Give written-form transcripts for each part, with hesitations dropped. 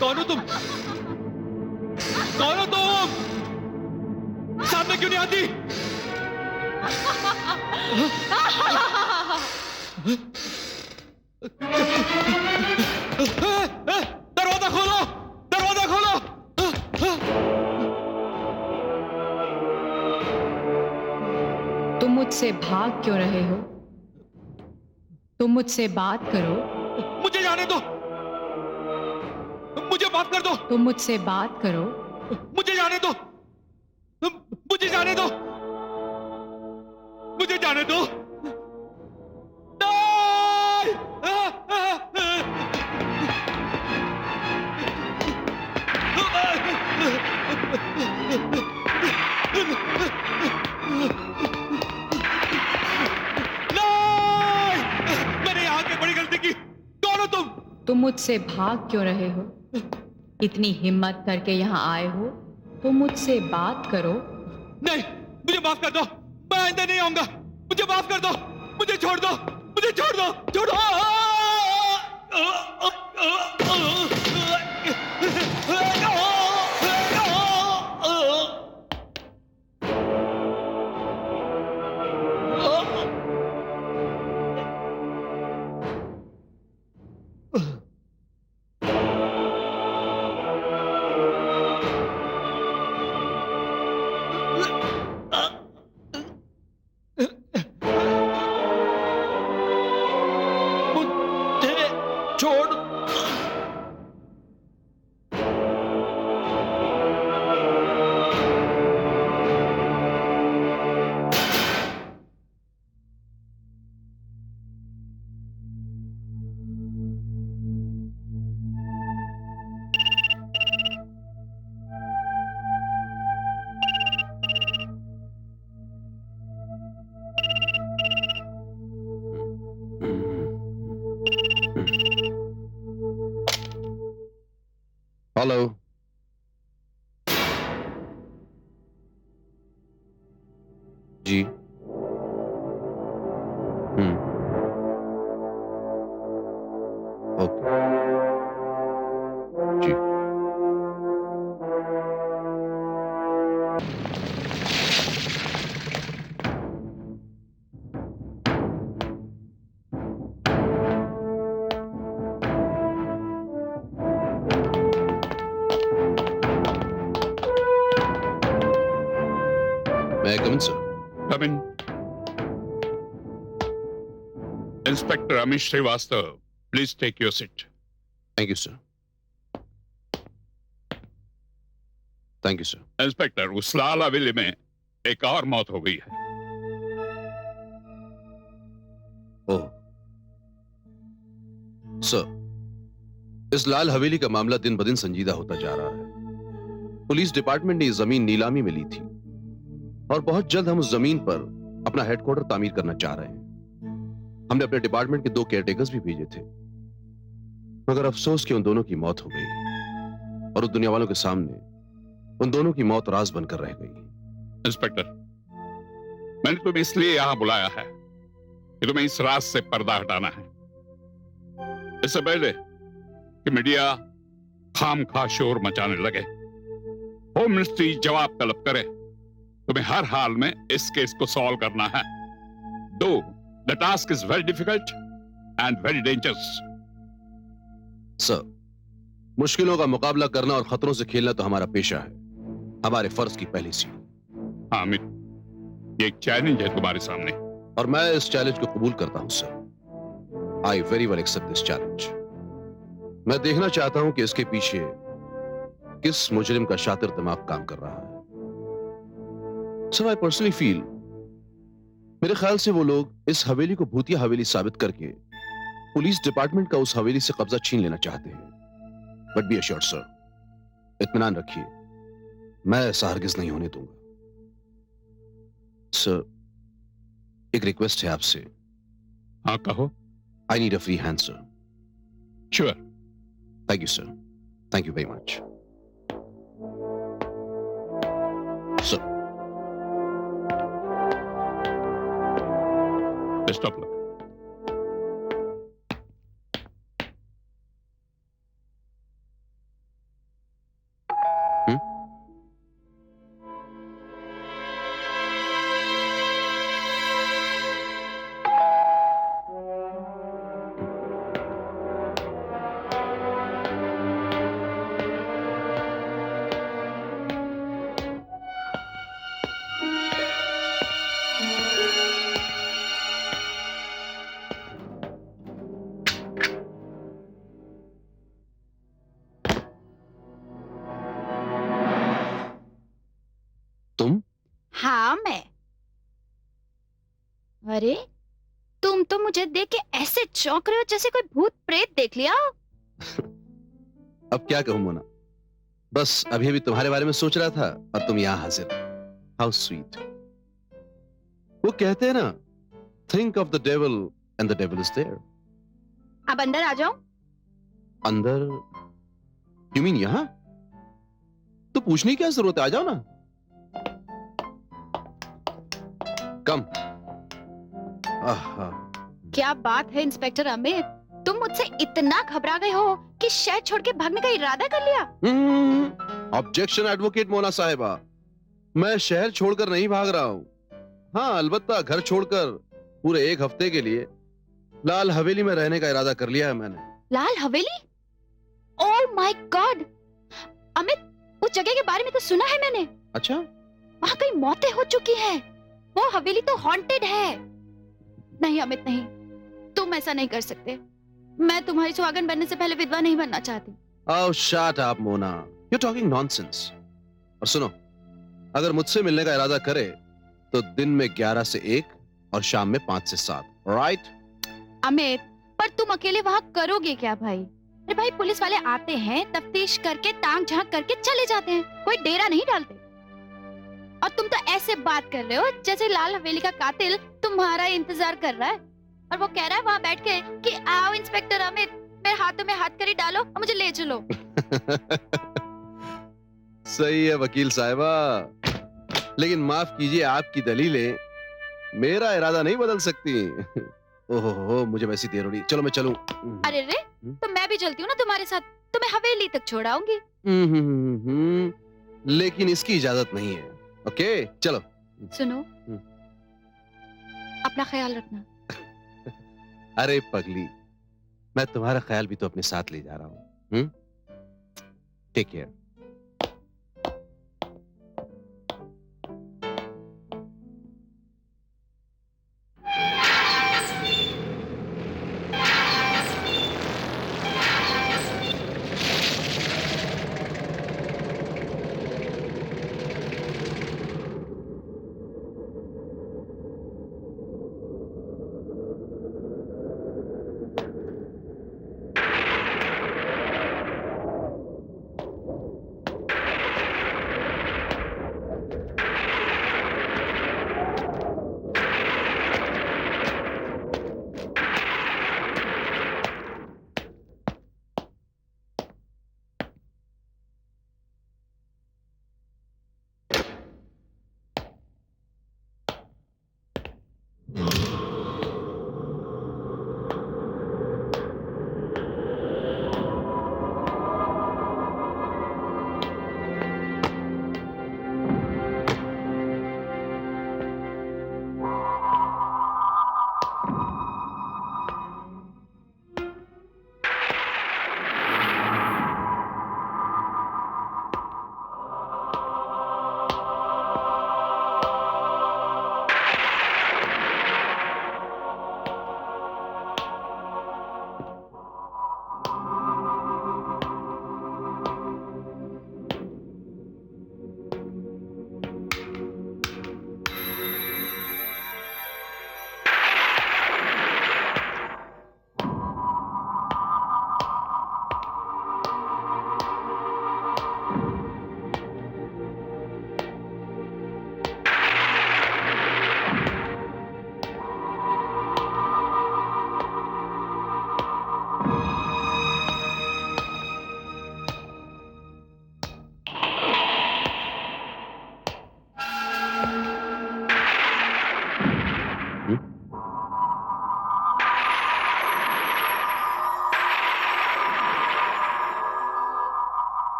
कौन हो तुम? कौन हो तुम? सामने क्यों नहीं आती? दरवाजा खोलो! दरवाजा खोलो! तुम मुझसे भाग क्यों रहे हो? तुम मुझसे बात करो। मुझे जाने दो! मुझे माफ कर दो! तुम मुझसे बात करो। मुझे जाने दो! मुझे जाने दो! मुझे जाने दो! मैंने यहाँ के बड़ी गलती की। कौन हो तुम? तुम मुझसे भाग क्यों रहे हो? इतनी हिम्मत करके यहाँ आए हो तो मुझसे बात करो। नहीं, मुझे माफ कर दो। मैं आइंदा नहीं आऊंगा। मुझे माफ कर दो। मुझे छोड़ दो। मुझे छोड़ दो। छोड़ दो। मुझे छोड़। हेलो। जी। ओके। जी। मैं come in sir? Come in. Inspector Amish Srivastav, please take your seat. Thank you sir. Thank you sir. Inspector, उस लाल हवेली में एक और मौत हो गई है। ओह सर, इस लाल हवेली का मामला दिन ब दिन संजीदा होता जा रहा है। पुलिस डिपार्टमेंट ने ये जमीन नीलामी में ली थी और बहुत जल्द हम उस जमीन पर अपना हेडक्वार्टर तामीर करना चाह रहे हैं। हमने अपने डिपार्टमेंट के 2 केयरटेकर्स भी भेजे थे, मगर अफसोस कि उन दोनों की मौत हो गई और उस दुनिया वालों के सामने उन दोनों की मौत राज बनकर रह गई। इंस्पेक्टर, मैंने तुम्हें इसलिए यहां बुलाया है कि तुम्हें इस राज से पर्दा हटाना है। इससे पहले कि मीडिया खामखा शोर मचाने लगे, होम मिनिस्ट्री जवाब तलब करे, तुम्हें हर हाल में इस केस को सॉल्व करना है। दो the task is very difficult and very dangerous. Sir, मुश्किलों का मुकाबला करना और खतरों से खेलना तो हमारा पेशा है, हमारे फर्ज की पहली सीढ़ी। हाँ अमित, ये एक चैलेंज है तुम्हारे सामने और मैं इस चैलेंज को कबूल करता हूं sir. I very well accept this challenge. मैं देखना चाहता हूं कि इसके पीछे किस मुजरिम का शातिर दिमाग काम कर रहा है। सर, आई पर्सनली फील, मेरे ख्याल से वो लोग इस हवेली को भूतिया हवेली साबित करके पुलिस डिपार्टमेंट का उस हवेली से कब्जा छीन लेना चाहते हैं। बट बी एश्योर्ड सर, इत्मीनान रखिए, मैं ऐसा हरगिज नहीं होने दूंगा। सर, एक रिक्वेस्ट है आपसे। हाँ कहो। I need a free hand sir. Sure. Thank you sir, thank you very much sir. Best of luck. तुम? हाँ मैं। अरे तुम तो मुझे देख के ऐसे चौंक रहे हो जैसे कोई भूत प्रेत देख लिया हो। अब क्या कहूं मोना, बस अभी अभी तुम्हारे बारे में सोच रहा था और तुम यहां हाजिर। How sweet. वो कहते हैं ना, think of the devil and the devil is there. अब अंदर आ जाओ। अंदर? यू मीन यहां? तो पूछने की क्या जरूरत है, आ जाओ ना। कम। आहा। क्या बात है इंस्पेक्टर अमित, तुम मुझसे इतना घबरा गए हो कि शहर छोड़ के भागने का इरादा कर लिया। ऑब्जेक्शन एडवोकेट मोना साहिबा, मैं शहर छोड़कर नहीं भाग रहा हूं। हाँ, अलबत्ता घर छोड़कर पूरे एक हफ्ते के लिए लाल हवेली में रहने का इरादा कर लिया है मैंने। लाल हवेली? ओह माय गॉड अमित, उस जगह के बारे में तो सुना है मैंने। अच्छा? वहाँ कई मौतें हो चुकी हैं। वो हवेली तो हॉन्टेड है। नहीं अमित नहीं, तुम ऐसा नहीं कर सकते। मैं तुम्हारी सुहागन बनने से पहले विधवा नहीं बनना चाहती। Oh, shut up, Mona. You're talking nonsense। और सुनो, अगर मुझसे मिलने का इरादा करे तो दिन में 11 से 1 और शाम में 5 से 7, राइट? अमित, पर तुम अकेले वहाँ करोगे क्या भाई? अरे भाई, पुलिस वाले आते हैं, तफ्तीश करके टांग झांक करके चले जाते हैं, कोई डेरा नहीं डालते। और तुम तो ऐसे बात कर रहे हो जैसे लाल हवेली का कातिल तुम्हारा इंतजार कर रहा है और वो कह रहा है वहाँ बैठ के कि आओ इंस्पेक्टर अमित, मेरे हाथों में हाथ करी डालो और मुझे ले चलो। सही है वकील साहिबा, लेकिन माफ कीजिए, आपकी दलीलें मेरा इरादा नहीं बदल सकती। ओहो, मुझे वैसी देर हो रही, चलो मैं चलूं। अरे रे, तो मैं भी चलती हूँ ना तुम्हारे साथ, तुम्हें हवेली तक छोड़ाऊंगी। लेकिन इसकी इजाजत नहीं है। ओके, चलो। सुनो, अपना ख्याल रखना। अरे पगली, मैं तुम्हारा ख्याल भी तो अपने साथ ले जा रहा हूँ। Take care.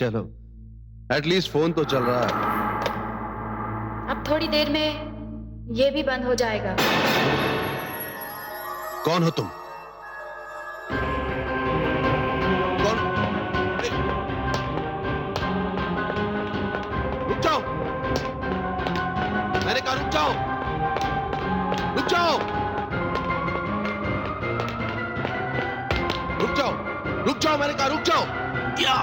चलो, एटलीस्ट फोन तो चल रहा है। अब थोड़ी देर में ये भी बंद हो जाएगा। कौन हो तुम? कौन? रुक जाओ, मैंने कहा रुक जाओ, रुक जाओ, रुक जाओ, रुक जाओ, मैंने कहा रुक जाओ। या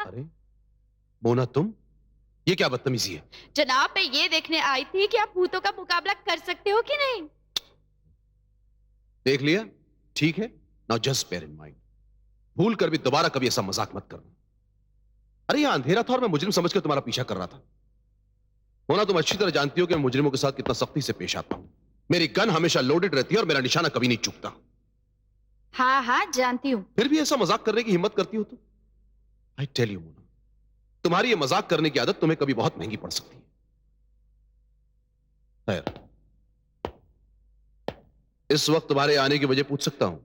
अरे मोना, तुम? ये क्या बदतमीजी है? जनाब, मैं ये देखने आई थी कि आप भूतों का मुकाबला कर सकते हो कि नहीं। देख लिया, ठीक है। Now just bear in mind, भूल कर भी दोबारा कभी ऐसा मजाक मत करना। अरे यहां अंधेरा था और मैं मुजरिम समझकर तुम्हारा पीछा कर रहा था। मोना, तुम अच्छी तरह जानती हो कि मैं मुजरिमों के साथ कितना सख्ती से पेश आता हूं। मेरी गन हमेशा लोडेड रहती है और मेरा निशाना कभी नहीं चूकता। हाँ हाँ, जानती हूँ। फिर भी ऐसा मजाक करने की हिम्मत करती हो तो आई टेल यू मोना, तुम्हारी ये मजाक करने की आदत तुम्हें कभी बहुत महंगी पड़ सकती है। खैर, इस वक्त तुम्हारे आने की वजह पूछ सकता हूं?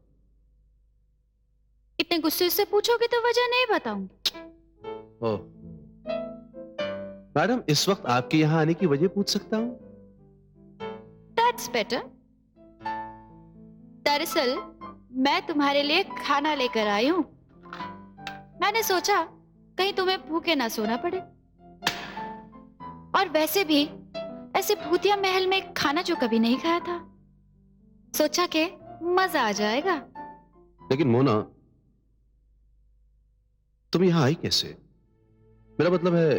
इतने गुस्से से पूछोगे तो वजह नहीं बताऊंगी। ओह मैडम, इस वक्त आपके यहां आने की वजह पूछ सकता हूं? That's better. दरअसल मैं तुम्हारे लिए खाना लेकर आई हूँ। मैंने सोचा कहीं तुम्हें भूखे ना सोना पड़े, और वैसे भी ऐसे भूतिया महल में खाना जो कभी नहीं खाया था, सोचा कि मजा आ जाएगा। लेकिन मोना, तुम यहां आई कैसे? मेरा मतलब है,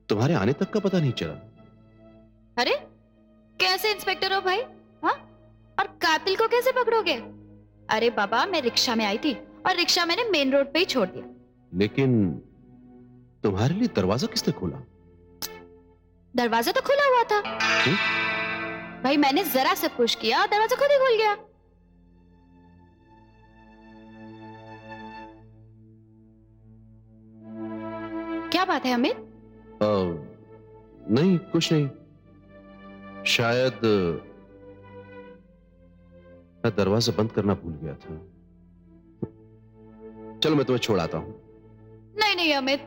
तुम्हारे आने तक का पता नहीं चला। अरे कैसे इंस्पेक्टर हो भाई? हाँ, और कातिल को कैसे पकड़ोगे? अरे बाबा, मैं रिक्शा में आई थी और रिक्शा मैंने मेन रोड पे ही छोड़ दिया। लेकिन तुम्हारे लिए दरवाजा किसने खोला? दरवाजा तो खुला हुआ था। भाई मैंने जरा सा पुश किया और दरवाजा खुद ही खुल गया। क्या बात है अमित? नहीं, कुछ नहीं। शायद मैं दरवाजा बंद करना भूल गया था। चलो मैं तुम्हें छोड़ आता हूं। नहीं नहीं अमित,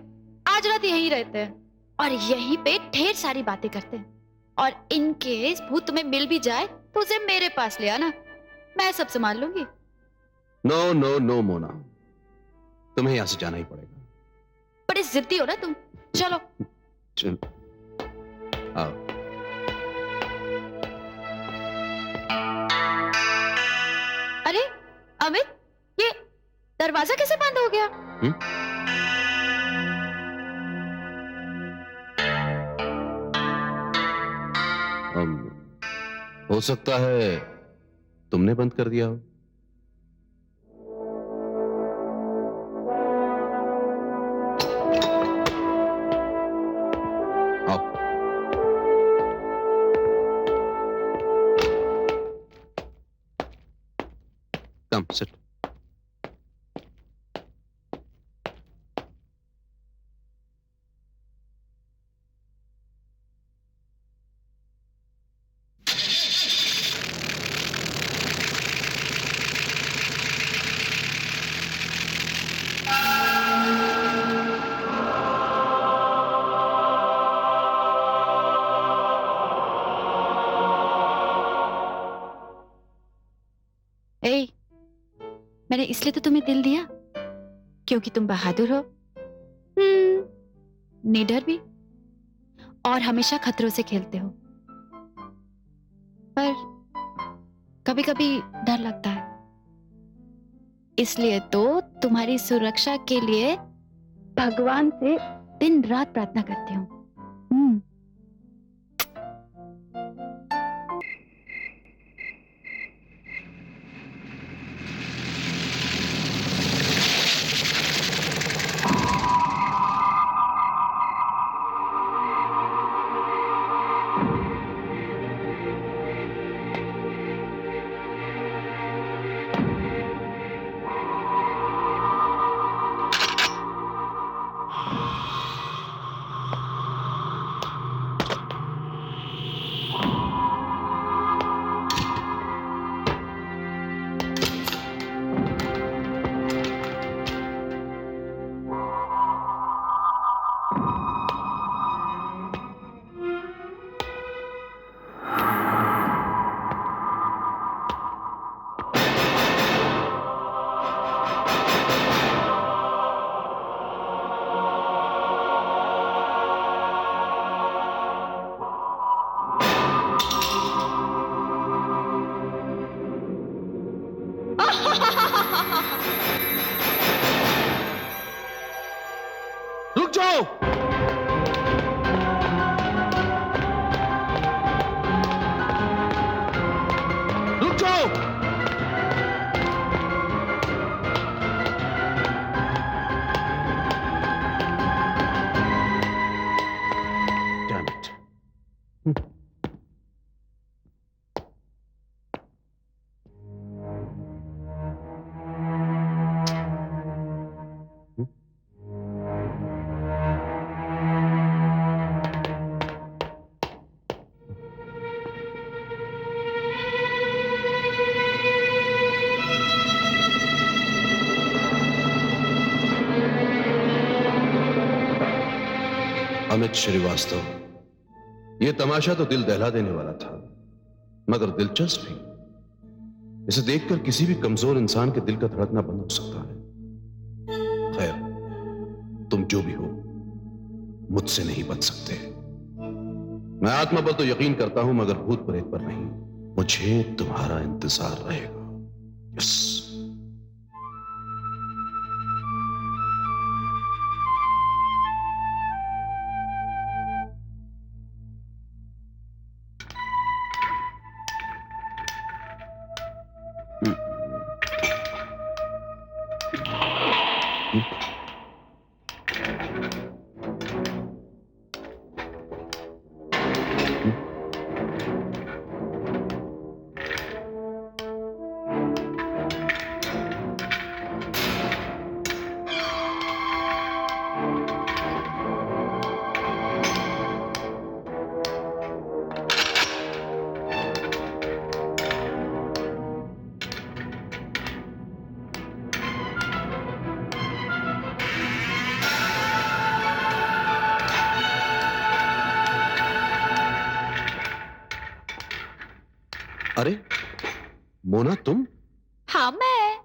आज रात यहीं रहते हैं और यहीं पे ढेर सारी बातें करते हैं, और इन केस भूत तुम्हें मिल भी जाए तो उसे मेरे पास ले आना, मैं सब संभाल लूंगी। नो नो नो मोना, तुम्हें यहां से जाना ही पड़ेगा। बड़े जिद्दी हो ना तुम। चलो चल आओ। अरे अमित, ये दरवाजा कैसे बंद हो गया? हो सकता है तुमने बंद कर दिया हो। आओ। Come sit. ए, मैंने इसलिए तो तुम्हें दिल दिया क्योंकि तुम बहादुर हो, निडर भी, और हमेशा खतरों से खेलते हो। पर कभी कभी डर लगता है, इसलिए तो तुम्हारी सुरक्षा के लिए भगवान से दिन रात प्रार्थना करती हूँ। रुक जाओ। रुक जाओ। Damn it. अमित श्रीवास्तव, यह तमाशा तो दिल दहला देने वाला था, मगर दिलचस्प भी। इसे देखकर किसी भी कमजोर इंसान के दिल का धड़कना बंद हो सकता है। खैर, तुम जो भी हो, मुझसे नहीं बच सकते। मैं आत्मा पर तो यकीन करता हूं, मगर भूत प्रेत पर नहीं। मुझे तुम्हारा इंतजार रहेगा। यस। अरे मोना, तुम? हाँ, मैं।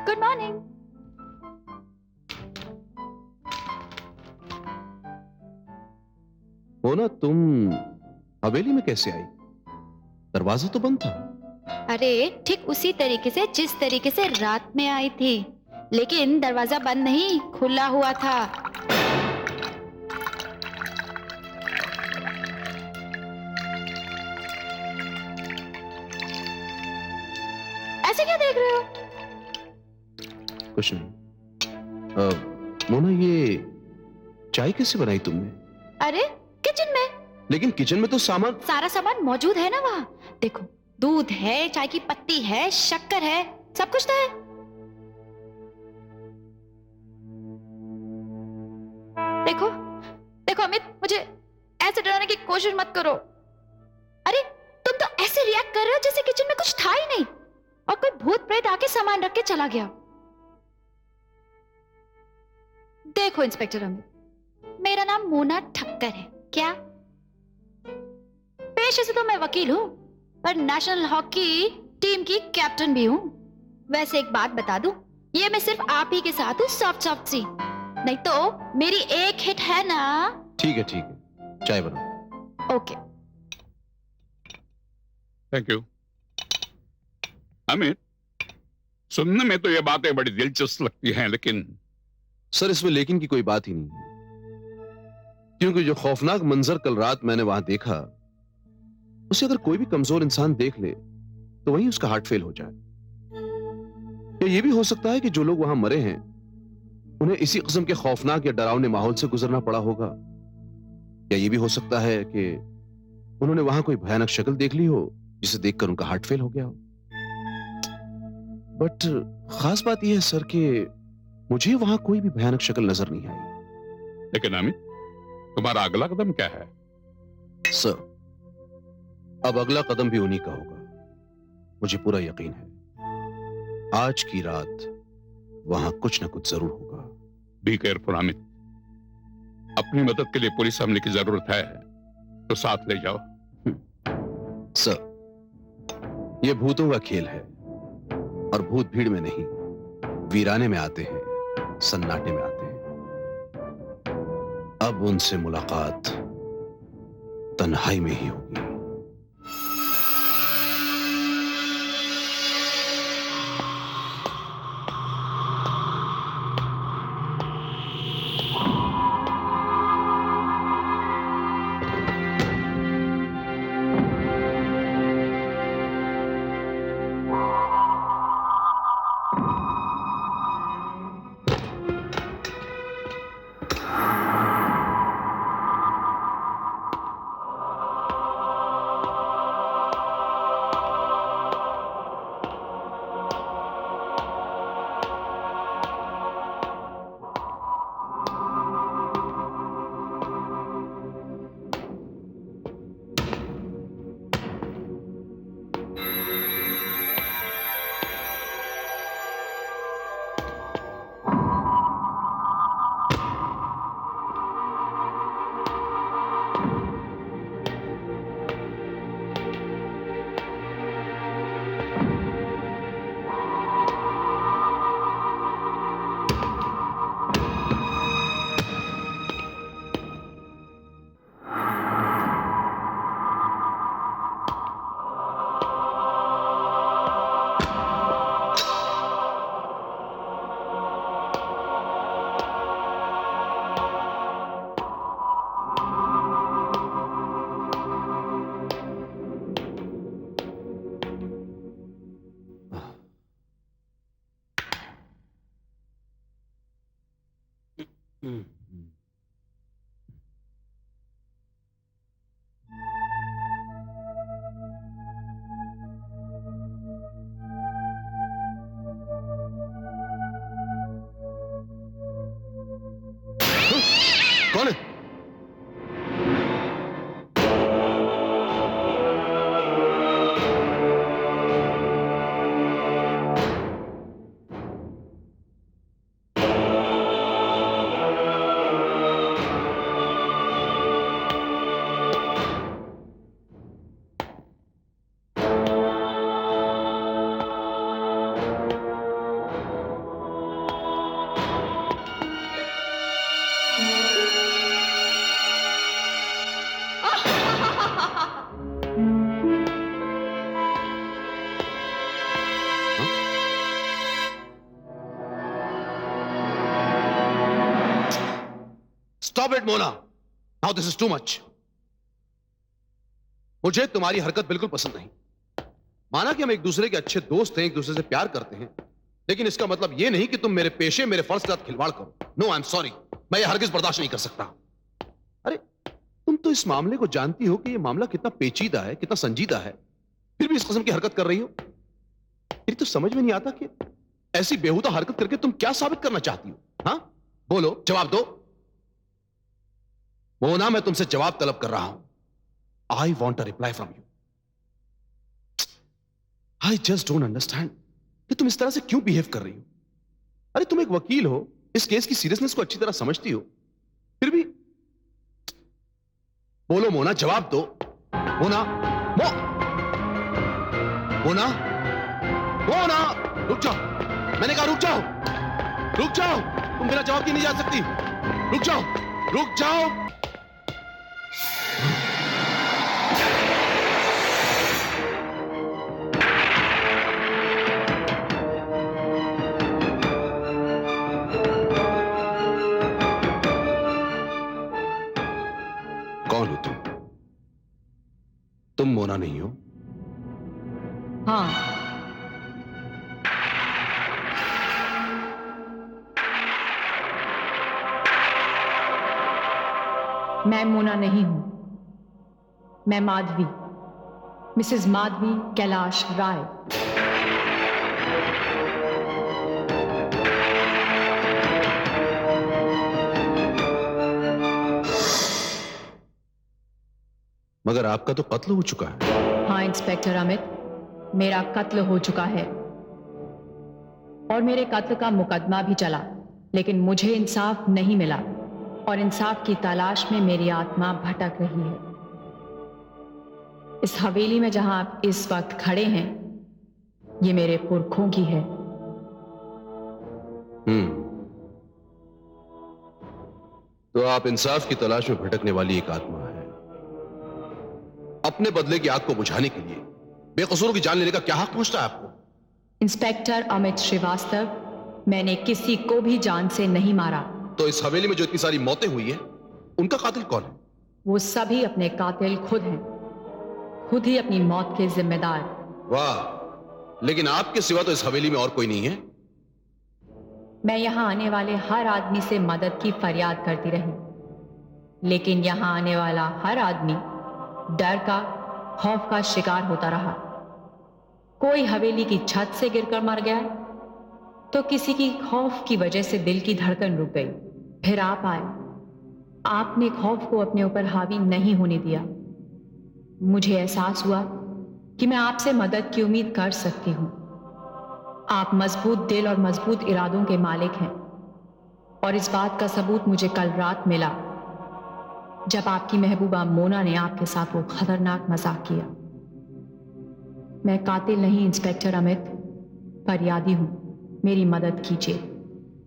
Good morning. मोना, तुम हवेली में कैसे आई? दरवाजा तो बंद था। अरे ठीक उसी तरीके से जिस तरीके से रात में आई थी, लेकिन दरवाजा बंद नहीं, खुला हुआ था। ऐसे क्या देख रहे हो? कुछ नहीं। मोना, ये चाय कैसे बनाई तुमने? अरे किचन में। लेकिन किचन में तो सारा सामान मौजूद है ना वहाँ। देखो, दूध है, चाय की पत्ती है, शक्कर है, सब कुछ तो है। देखो देखो अमित, मुझे ऐसे डराने की कोशिश मत करो। अरे तुम तो ऐसे रिएक्ट कर रहे हो जैसे किचन में कुछ था ही नहीं और कोई भूत प्रेत आके सामान रख के चला गया। देखो इंस्पेक्टर अमित, मेरा नाम मोना ठक्कर है। क्या? पेशे से तो मैं वकील हूं, पर नेशनल हॉकी टीम की कैप्टन भी हूं। वैसे एक बात बता दूं, ये मैं सिर्फ आप ही के साथ हूं, सॉफ्ट सॉफ्ट सी। नहीं तो मेरी एक हिट है ना। ठीक है, चाय बनाओ। ओके। Thank you. अमित, सुनने में तो ये बातें बड़ी दिलचस्प लगती हैं, लेकिन सर, इसमें लेकिन की कोई बात ही नहीं है, क्योंकि जो खौफनाक मंजर कल रात मैंने वहां देखा, उसे अगर कोई भी कमजोर इंसान देख ले तो वहीं उसका हार्ट फेल हो जाए। या ये भी हो सकता है कि जो लोग वहां मरे हैं, उन्हें इसी किस्म के खौफनाक या डरावने माहौल से गुजरना पड़ा होगा। या ये भी हो सकता है कि उन्होंने वहां कोई भयानक शक्ल देख ली हो, जिसे देखकर उनका हार्ट फेल हो गया हो। बट खास बात यह है सर कि मुझे वहां कोई भी भयानक शक्ल नजर नहीं आई। लेकिन अमित, तुम्हारा अगला कदम क्या है? सर, अब अगला कदम भी उन्हीं का होगा। मुझे पूरा यकीन है आज की रात वहां कुछ ना कुछ जरूर होगा। Be careful Amit. अपनी मदद के लिए पुलिस हमले की जरूरत है तो साथ ले जाओ। सर, यह भूतों का खेल है और भूत भीड़ में नहीं, वीराने में आते हैं, सन्नाटे में आते हैं। अब उनसे मुलाकात तन्हाई में ही होगी। कौन है? Stop it, Mona. Now this is too much. मुझे तुम्हारी हरकत बिल्कुल पसंद नहीं. माना कि हम एक दूसरे के अच्छे दोस्त हैं, एक दूसरे से प्यार करते हैं, लेकिन इसका मतलब यह नहीं कि तुम मेरे पेशे, मेरे फर्ज के साथ खिलवाड़ करो. No, I am sorry. मैं यह हरगिज बर्दाश्त नहीं कर सकता. अरे, तुम तो इस मामले को जानती हो कि यह मामला कितना पेचीदा है, कितना संजीदा है, फिर भी इस किस्म की हरकत कर रही हो. फिर तो समझ में नहीं आता कि ऐसी बेहुदा हरकत करके तुम क्या साबित करना चाहती हो. हाँ, बोलो, जवाब दो. मोना, मैं तुमसे जवाब तलब कर रहा हूं. I want a reply from you. I just don't understand कि तुम इस तरह से क्यों बिहेव कर रही हो. अरे, तुम एक वकील हो, इस केस की सीरियसनेस को अच्छी तरह समझती हो, फिर भी बोलो मोना, जवाब दो. मोना, मोना, मोना, रुक जाओ. मैंने कहा रुक जाओ. रुक जाओ. तुम बिना जवाब के नहीं जा सकती. रुक जाओ. रुक जाओ. कौन हो तुम? तुम मोना नहीं हो? हाँ, मैं मोना नहीं हूं. मैं माधवी, मिसेस माधवी कैलाश राय. मगर आपका तो कत्ल हो चुका है. हाँ इंस्पेक्टर अमित, मेरा कत्ल हो चुका है और मेरे कत्ल का मुकदमा भी चला, लेकिन मुझे इंसाफ नहीं मिला और इंसाफ की तलाश में मेरी आत्मा भटक रही है. इस हवेली में जहां आप इस वक्त खड़े हैं, ये मेरे पुरखों की है. तो आप इंसाफ की तलाश में भटकने वाली एक आत्मा है. अपने बदले की आग को बुझाने के लिए बेकसूरों की जान लेने का क्या हक पहुंचता है आपको? इंस्पेक्टर अमित श्रीवास्तव, मैंने किसी को भी जान से नहीं मारा. तो इस हवेली में जो इतनी सारी मौतें हुई है, उनका कातिल कौन है? वो सभी अपने कातिल खुद हैं, खुद ही अपनी मौत के जिम्मेदार. वाह, लेकिन आपके सिवा तो इस हवेली में और कोई नहीं है. मैं यहां आने वाले हर आदमी से मदद की फरियाद करती रही, लेकिन यहां आने वाला हर आदमी डर का, खौफ का शिकार होता रहा. कोई हवेली की छत से गिरकर मर गया, तो किसी की खौफ की वजह से दिल की धड़कन रुक गई. फिर आप आए. आपने खौफ को अपने ऊपर हावी नहीं होने दिया. मुझे एहसास हुआ कि मैं आपसे मदद की उम्मीद कर सकती हूं. आप मजबूत दिल और मजबूत इरादों के मालिक हैं, और इस बात का सबूत मुझे कल रात मिला जब आपकी महबूबा मोना ने आपके साथ वो खतरनाक मजाक किया. मैं कातिल नहीं इंस्पेक्टर अमित, फरियादी हूं. मेरी मदद कीजिए.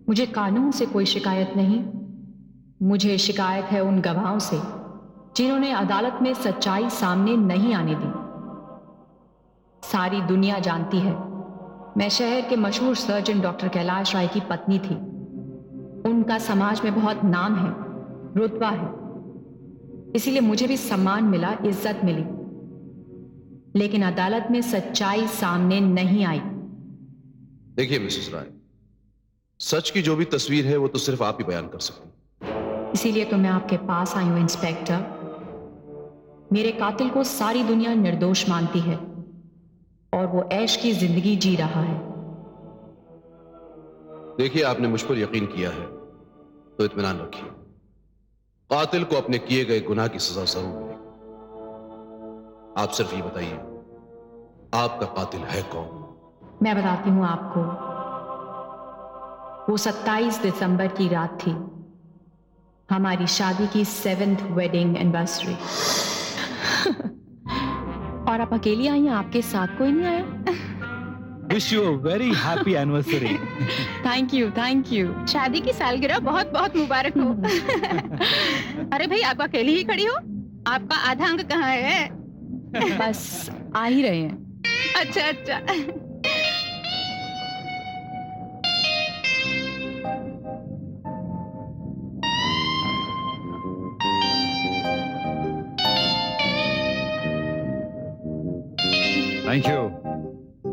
मुझे कानून से कोई शिकायत नहीं, मुझे शिकायत है उन गवाहों से जिन्होंने अदालत में सच्चाई सामने नहीं आने दी. सारी दुनिया जानती है मैं शहर के मशहूर सर्जन डॉक्टर कैलाश राय की पत्नी थी. उनका समाज में बहुत नाम है, रुतबा है, इसीलिए मुझे भी सम्मान मिला, इज्जत मिली. लेकिन अदालत में सच्चाई सामने नहीं आई. देखिए मिसेस राय, सच की जो भी तस्वीर है वो तो सिर्फ आप ही बयान कर सकती हैं. इसीलिए तो मैं आपके पास आई हूं इंस्पेक्टर। मेरे कातिल को सारी दुनिया निर्दोष मानती है और वो ऐश की जिंदगी जी रहा है। देखिए, आपने मुझ पर यकीन किया है तो इत्मीनान रखिए, कातिल को अपने किए गए गुनाह की सजा जरूर मिलेगी। आप सिर्फ ये बताइए, आपका कातिल है कौन? मैं बताती हूं आपको। वो 27 दिसंबर की रात थी, हमारी शादी की 7th वेडिंग एनिवर्सरी। और आप अकेली आई हैं, आपके साथ कोई नहीं आया? Wish you a very happy anniversary. Thank you, thank you. शादी की सालगिरह बहुत बहुत मुबारक हो। अरे भाई, आप अकेली ही खड़ी हो? आपका आधा अंग कहाँ है? बस आ ही रहे हैं। अच्छा अच्छा। Thank you.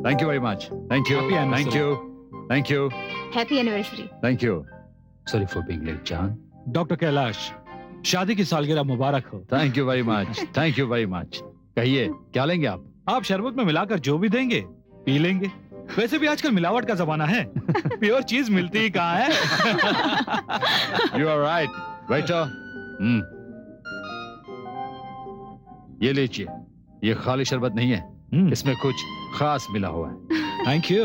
Thank you very much. Thank you. Happy anniversary. Thank you. Thank you. Happy anniversary. Thank you. Sorry for being late, John. Doctor Kailash, शादी की सालगिरह मुबारक हो। Thank you very much. Thank you very much. कहिए, क्या लेंगे आप? आप शरबत में मिलाकर जो भी देंगे पी लेंगे। वैसे भी आजकल मिलावट का जमाना है, प्योर चीज मिलती ही कहाँ है। You are right. Waiter. ये लीजिए, ये खाली शरबत नहीं है, इसमें कुछ खास मिला हुआ है। Thank you.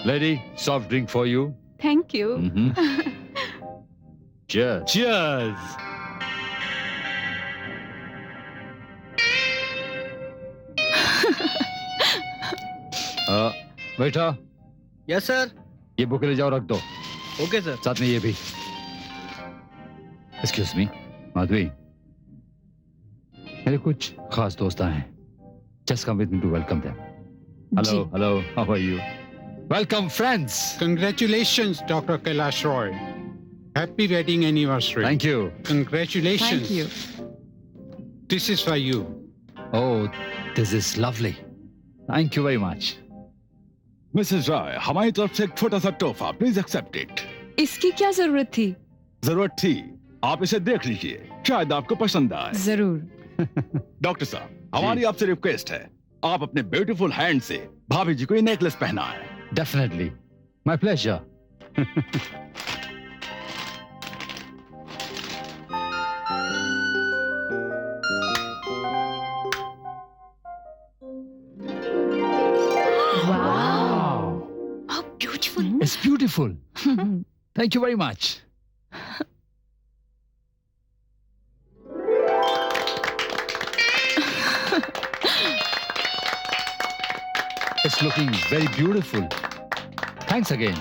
Lady, soft drink for you. Thank you. Cheers. Cheers. बेटा, यस सर। ये बुक ले जाओ, रख दो। Okay sir. साथ में ये भी। एक्सक्यूज मी, माधवी, मेरे कुछ खास दोस्त आए हैं। Just come with me to welcome them. Hello, hello, how are you? Welcome friends. Congratulations, Dr. Kailash Roy. Happy wedding anniversary. Thank you. Congratulations. Thank you. This is for you. Oh, this is lovely. Thank you very much. Mrs Roy, हमारी तरफ से एक छोटा सा तोहफा, please accept it. इसकी क्या जरूरत थी? जरूरत थी, आप इसे देख लीजिए, शायद आपको पसंद आए। जरूर। डॉक्टर साहब, हमारी आपसे रिक्वेस्ट है, आप अपने ब्यूटीफुल हैंड से भाभी जी को ये नेकलेस पहनाएं। Definitely, my pleasure. How beautiful. It's beautiful. Thank you very much. It's looking very beautiful. Thanks again.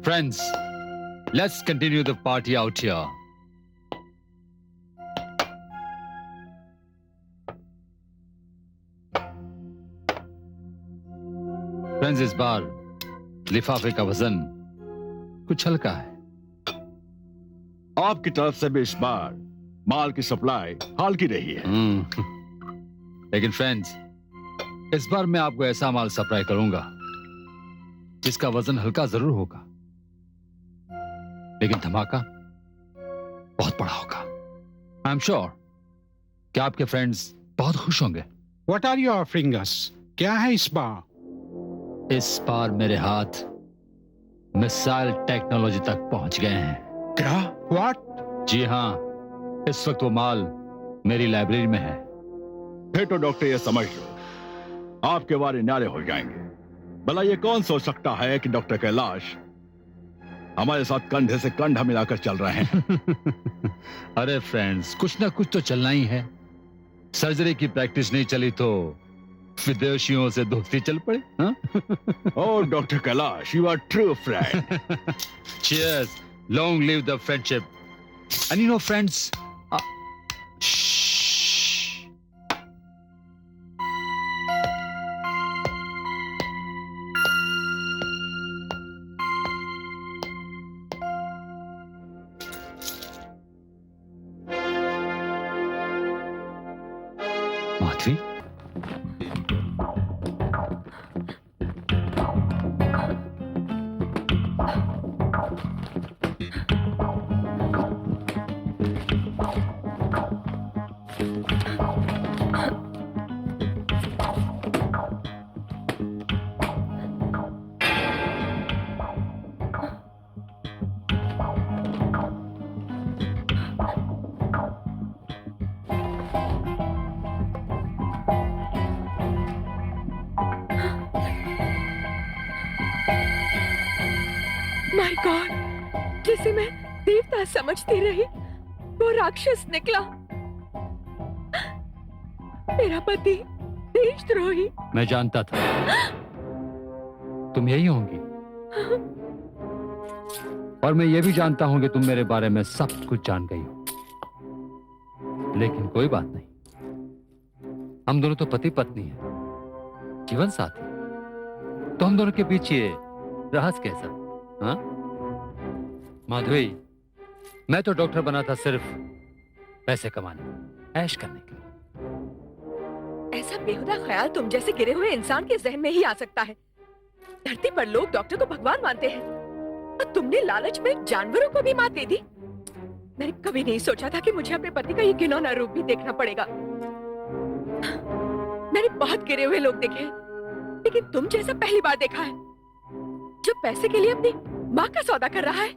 Friends, let's continue the party out here. Friends, इस बार लिफाफे का वजन कुछ हल्का है। आपकी तरफ से भी इस बार माल की सप्लाई हाल की रही है। लेकिन फ्रेंड्स, इस बार मैं आपको ऐसा माल सप्लाई करूंगा जिसका वजन हल्का जरूर होगा, लेकिन धमाका बहुत बड़ा होगा। आई एम श्योर कि आपके फ्रेंड्स बहुत खुश होंगे। What are you offering us? क्या है इस बार? इस बार मेरे हाथ मिसाइल टेक्नोलॉजी तक पहुंच गए हैं। क्या? What? जी हाँ, इस वक्त वो माल मेरी लाइब्रेरी में है। फिर तो डॉक्टर ये समझ लो, आपके वारे न्यारे हो जाएंगे। भला ये कौन सोच सकता है कि डॉक्टर कैलाश हमारे साथ कंधे से कंधा मिलाकर चल रहे हैं। अरे फ्रेंड्स, कुछ ना कुछ तो चलना ही है। सर्जरी की प्रैक्टिस नहीं चली तो विदेशियों से दोस्ती चल पड़े। Oh doctor Kailash, you are true friend. Cheers, long live the friendship. And you know friends, Madhavi, my God, जिसे मैं देवता समझती रही वो राक्षस निकला। मेरा पति देशद्रोही। मैं जानता था तुम यही होंगी, और मैं ये भी जानता हूं कि तुम मेरे बारे में सब कुछ जान गई हो। लेकिन कोई बात नहीं, हम दोनों तो पति पत्नी हैं, जीवन साथी। तो हम दोनों के बीच ये रहस्य कैसा? हाँ माधवी, मैं तो डॉक्टर बना था सिर्फ पैसे कमाने, ऐश करने के लिए। ऐसा बेहुदा ख्याल तुम जैसे गिरे हुए इंसान के जहन में ही आ सकता है। धरती पर लोग डॉक्टर को भगवान मानते हैं, और तुमने लालच में जानवरों को भी मात दे दी। मैंने कभी नहीं सोचा था कि मुझे अपने पति का ये घिनौना रूप भी देखना पड़ेगा। मैंने बहुत गिरे हुए लोग देखे, लेकिन तुम जैसा पहली बार देखा है, जो पैसे के लिए अपनी माँ का सौदा कर रहा है।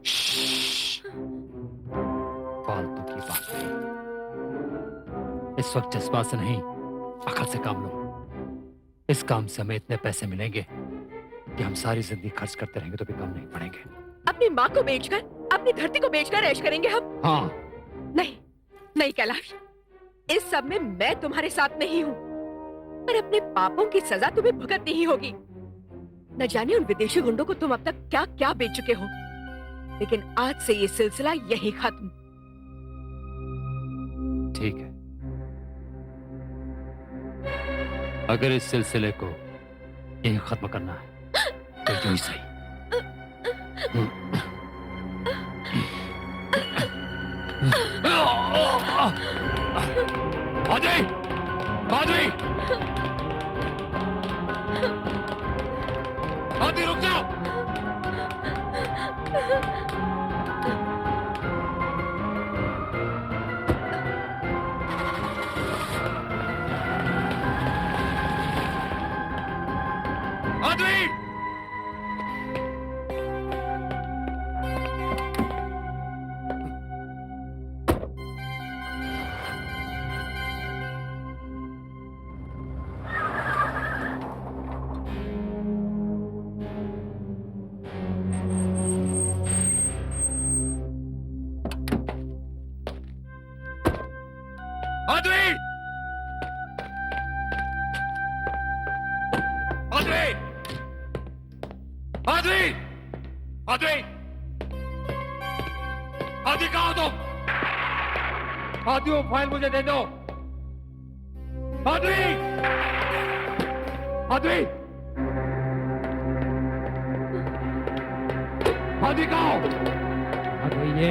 फालतू की बात नहीं, इस वक्त जज्बात से नहीं, अकल से काम लो। इस काम से हमें इतने पैसे मिलेंगे कि हम सारी जिंदगी खर्च करते रहेंगे तो भी कम नहीं पड़ेंगे। अपनी माँ को बेचकर, अपनी धरती को बेचकर ऐश करेंगे हम। हाँ। नहीं नहीं कैलाश, इस सब में मैं तुम्हारे साथ नहीं हूँ, पर अपने पापों की सजा तुम्हें भुगतनी ही होगी। न जाने उन विदेशी गुंडों को तुम अब तक क्या क्या बेच चुके हो, लेकिन आज से ये सिलसिला यही खत्म। ठीक है, अगर इस सिलसिले को यही खत्म करना है तो यूं ही सही। माधवी, माधवी, माधवी रुक जाओ। माधवी, माधवी, माधवी, माधवी, माधवी, माधवी कहाँ हो तुम? माधवी, वो फाइल मुझे दे दो। माधवी, माधवी, माधवी कहाँ हो? माधवी, ये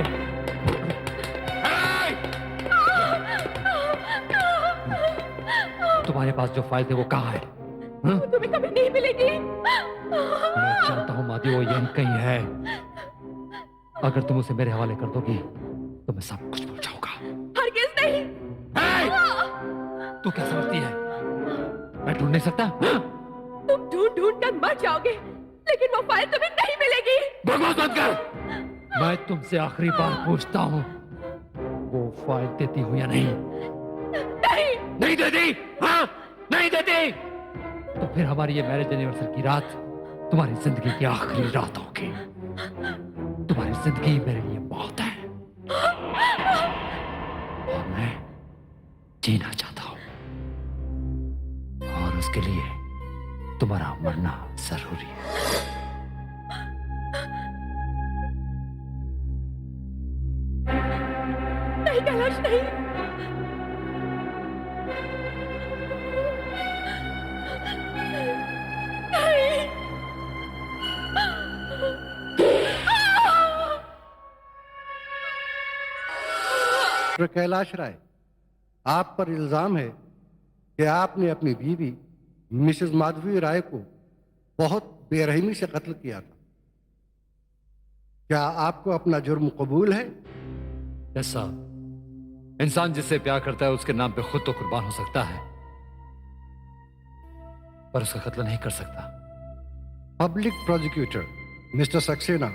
तुम्हारे पास जो फाइल थे वो कहाँ है? वो तुम्हें कभी नहीं मिलेगी। मैं जानता हूँ माधवी, वो यहीं कहीं है। अगर तुम उसे मेरे हवाले कर दोगी तो मैं सब कुछ भूल जाऊंगा। हरगिज़ नहीं। तू क्या समझती है मैं ढूंढ नहीं सकता? तुम ढूंढ ढूंढ कर मर जाओगे, लेकिन वो फाइल तुम्हें नहीं मिलेगी। बकवास मत कर। मैं तुमसे आखिरी बार पूछता हूँ, वो फाइल देती हूँ या नहीं? नहीं, नहीं देती? हाँ, नहीं देती तो फिर हमारी ये मैरिज एनिवर्सरी की रात तुम्हारी जिंदगी की आखिरी रात होगी। तुम्हारी जिंदगी मेरे लिए मौत है, और मैं जीना चाहता हूं, और उसके लिए तुम्हारा मरना जरूरी है। नहीं कैलाश, नहीं। डॉक्टर कैलाश राय, आप पर इल्जाम है कि आपने अपनी बीवी मिसेस माधवी राय को बहुत बेरहमी से कत्ल किया था। क्या आपको अपना जुर्म कबूल है? यस साहब, इंसान जिससे प्यार करता है उसके नाम पे खुद तो कुर्बान हो सकता है, पर उसका कत्ल नहीं कर सकता। पब्लिक प्रोसिक्यूटर मिस्टर सक्सेना,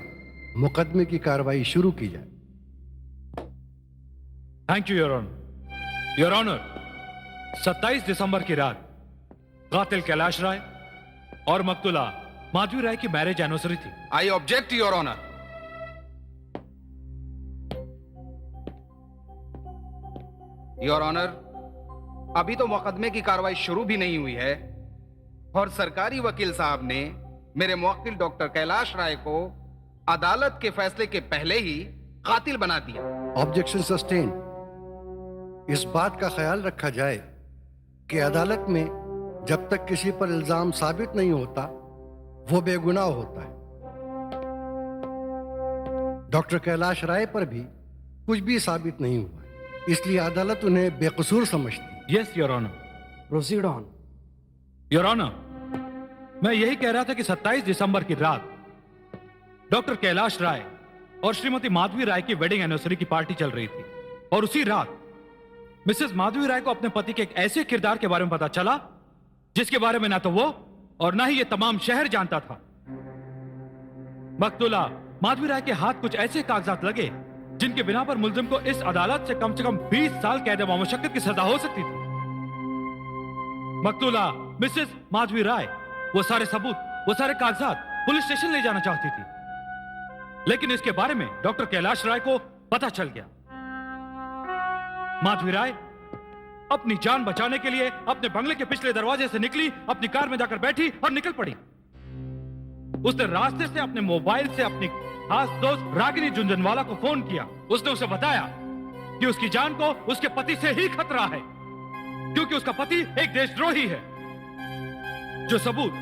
मुकदमे की कार्रवाई शुरू की जाए। Thank you your honour. Your honour, 27 दिसंबर की रात कातिल कैलाश राय और मकतूला माधवी राय की मैरिज एनिवर्सरी थी। I object your honour. Your honour, अभी तो मुकदमे की कार्रवाई शुरू भी नहीं हुई है और सरकारी वकील साहब ने मेरे मुवक्किल डॉक्टर कैलाश राय को अदालत के फैसले के पहले ही कातिल बना दिया। Objection sustain. इस बात का ख्याल रखा जाए कि अदालत में जब तक किसी पर इल्जाम साबित नहीं होता वो बेगुनाह होता है। डॉक्टर कैलाश राय पर भी कुछ भी साबित नहीं हुआ, इसलिए अदालत उन्हें बेकसूर समझती। Yes your honour. Proceed on. Your honour, मैं यही कह रहा था कि 27 दिसंबर की रात डॉक्टर कैलाश राय और श्रीमती माधवी राय की वेडिंग एनिवर्सरी की पार्टी चल रही थी और उसी रात मिसेस माधवी राय को अपने पति के एक ऐसे किरदार के बारे में पता चला जिसके बारे में ना तो वो और ना ही ये तमाम शहर जानता था। मकतूला माधवी राय के हाथ कुछ ऐसे कागजात लगे जिनके बिना पर मुल्जिम को इस अदालत से कम 20 साल कैद मुशक्कत की सजा हो सकती थी। मकतूला मिसेस माधवी राय वो सारे सबूत, वो सारे कागजात पुलिस स्टेशन ले जाना चाहती थी, लेकिन इसके बारे में डॉक्टर कैलाश राय को पता चल गया। माधवी राय अपनी जान बचाने के लिए अपने बंगले के पिछले दरवाजे से निकली, अपनी कार में जाकर बैठी और निकल पड़ी। उसने रास्ते से अपने मोबाइल से अपनी खास दोस्त रागिनी झुंझुनवाला को फोन किया। उसने उसे बताया कि उसकी जान को उसके पति से ही खतरा है, क्योंकि उसका पति एक देशद्रोही है। जो सबूत,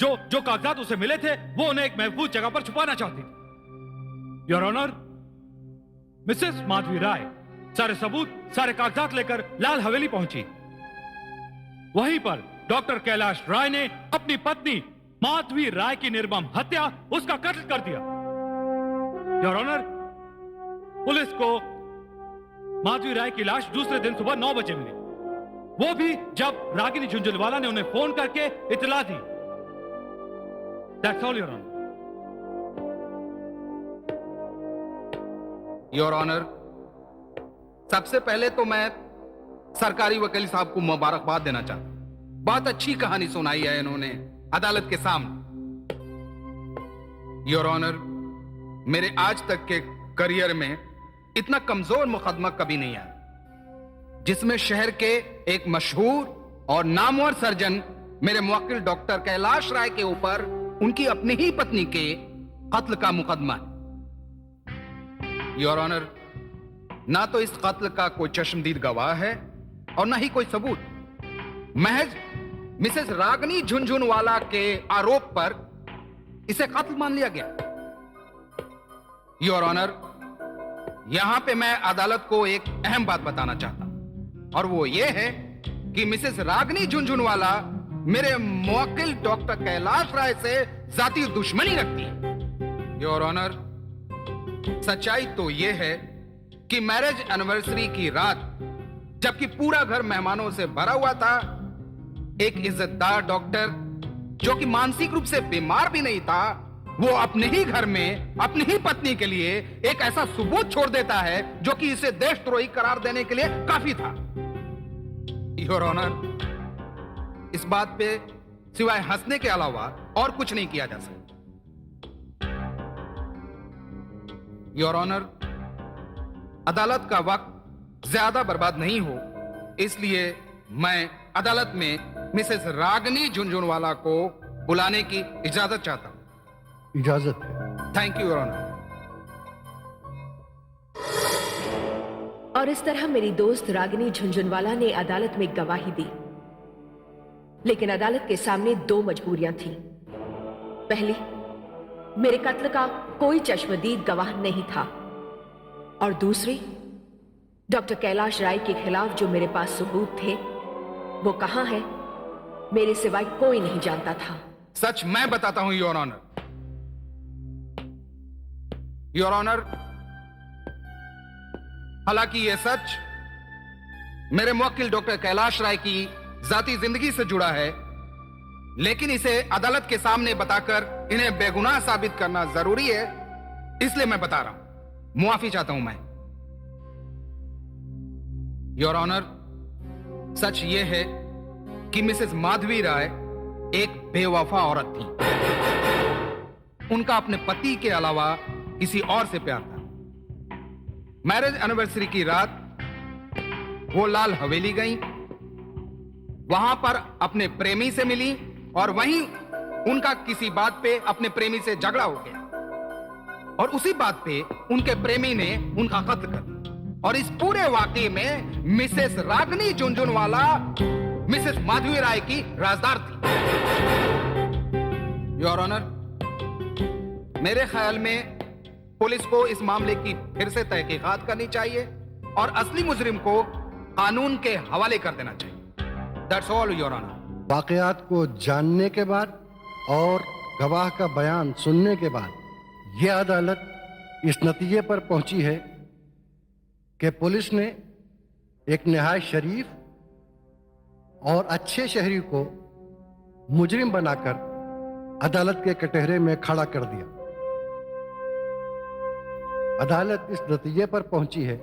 जो कागजात उसे मिले थे वो उन्हें एक महफूज जगह पर छुपाना चाहती थी। योर ऑनर, मिसेस माधवी राय सारे सबूत, सारे कागजात लेकर लाल हवेली पहुंची। वहीं पर डॉक्टर कैलाश राय ने अपनी पत्नी माधवी राय की निर्मम हत्या, उसका कत्ल कर दिया। योर ऑनर, पुलिस को माधवी राय की लाश दूसरे दिन सुबह 9 बजे मिली, वो भी जब रागिनी झुंझुनवाला ने उन्हें फोन करके इतला दी। That's all, Your Honor. Your honour, सबसे पहले तो मैं सरकारी वकील साहब को मुबारकबाद देना चाहता हूं। बहुत अच्छी कहानी सुनाई है इन्होंने अदालत के सामने। योर ऑनर, मेरे आज तक के करियर में इतना कमजोर मुकदमा कभी नहीं आया जिसमें शहर के एक मशहूर और नामवर सर्जन मेरे मुवक्किल डॉक्टर कैलाश राय के ऊपर उनकी अपनी ही पत्नी के कत्ल का मुकदमा है। योर ऑनर, ना तो इस कत्ल का कोई चश्मदीद गवाह है और ना ही कोई सबूत। महज मिसेस रागिनी झुंझुनवाला के आरोप पर इसे कत्ल मान लिया गया। योर ऑनर, यहां पे मैं अदालत को एक अहम बात बताना चाहता हूं और वो ये है कि मिसेस रागिनी झुंझुनवाला मेरे मुवक्किल डॉक्टर कैलाश राय से जाती दुश्मनी रखती है। योर ऑनर, सच्चाई तो यह है कि मैरिज एनिवर्सरी की रात जबकि पूरा घर मेहमानों से भरा हुआ था, एक इज्जतदार डॉक्टर जो कि मानसिक रूप से बीमार भी नहीं था, वो अपने ही घर में अपनी ही पत्नी के लिए एक ऐसा सबूत छोड़ देता है जो कि इसे देशद्रोही करार देने के लिए काफी था। योर ऑनर, इस बात पे सिवाय हंसने के अलावा और कुछ नहीं किया जा सकता। योर ऑनर, अदालत का वक्त ज्यादा बर्बाद नहीं हो, इसलिए मैं अदालत में मिसेस रागिनी झुंझुनवाला को बुलाने की इजाजत चाहता हूं। इजाजत है। Thank you your honour. और इस तरह मेरी दोस्त रागिनी झुंझुनवाला ने अदालत में गवाही दी, लेकिन अदालत के सामने 2 मजबूरियां थीं। पहली, मेरे कत्ल का कोई चश्मदीद गवाह नहीं था, और दूसरी, डॉक्टर कैलाश राय के खिलाफ जो मेरे पास सबूत थे वो कहां है मेरे सिवाय कोई नहीं जानता था। सच मैं बताता हूं योर ऑनर। योर ऑनर, हालांकि यह सच मेरे मुवक्किल डॉक्टर कैलाश राय की जाती जिंदगी से जुड़ा है, लेकिन इसे अदालत के सामने बताकर इन्हें बेगुनाह साबित करना जरूरी है, इसलिए मैं बता रहा हूं। मुआफी चाहता हूं मैं। योर ऑनर, सच यह है कि मिसेस माधवी राय एक बेवफा औरत थी। उनका अपने पति के अलावा किसी और से प्यार था। मैरिज एनिवर्सरी की रात वो लाल हवेली गई, वहां पर अपने प्रेमी से मिली और वहीं उनका किसी बात पे अपने प्रेमी से झगड़ा हो गया और उसी बात पे उनके प्रेमी ने उनका कत्ल कर दिया। और इस पूरे वाकये में मिसेस रागिनी झुनझुनवाला मिसेस माधवी राय की राजदार थी। योर ऑनर, मेरे ख्याल में पुलिस को इस मामले की फिर से तहकीकात करनी चाहिए और असली मुजरिम को कानून के हवाले कर देना चाहिए। That's all your honour. वाकयात को जानने के बाद और गवाह का बयान सुनने के बाद यह अदालत इस नतीजे पर पहुंची है कि पुलिस ने एक निहायत शरीफ और अच्छे शहरी को मुजरिम बनाकर अदालत के कटहरे में खड़ा कर दिया। अदालत इस नतीजे पर पहुंची है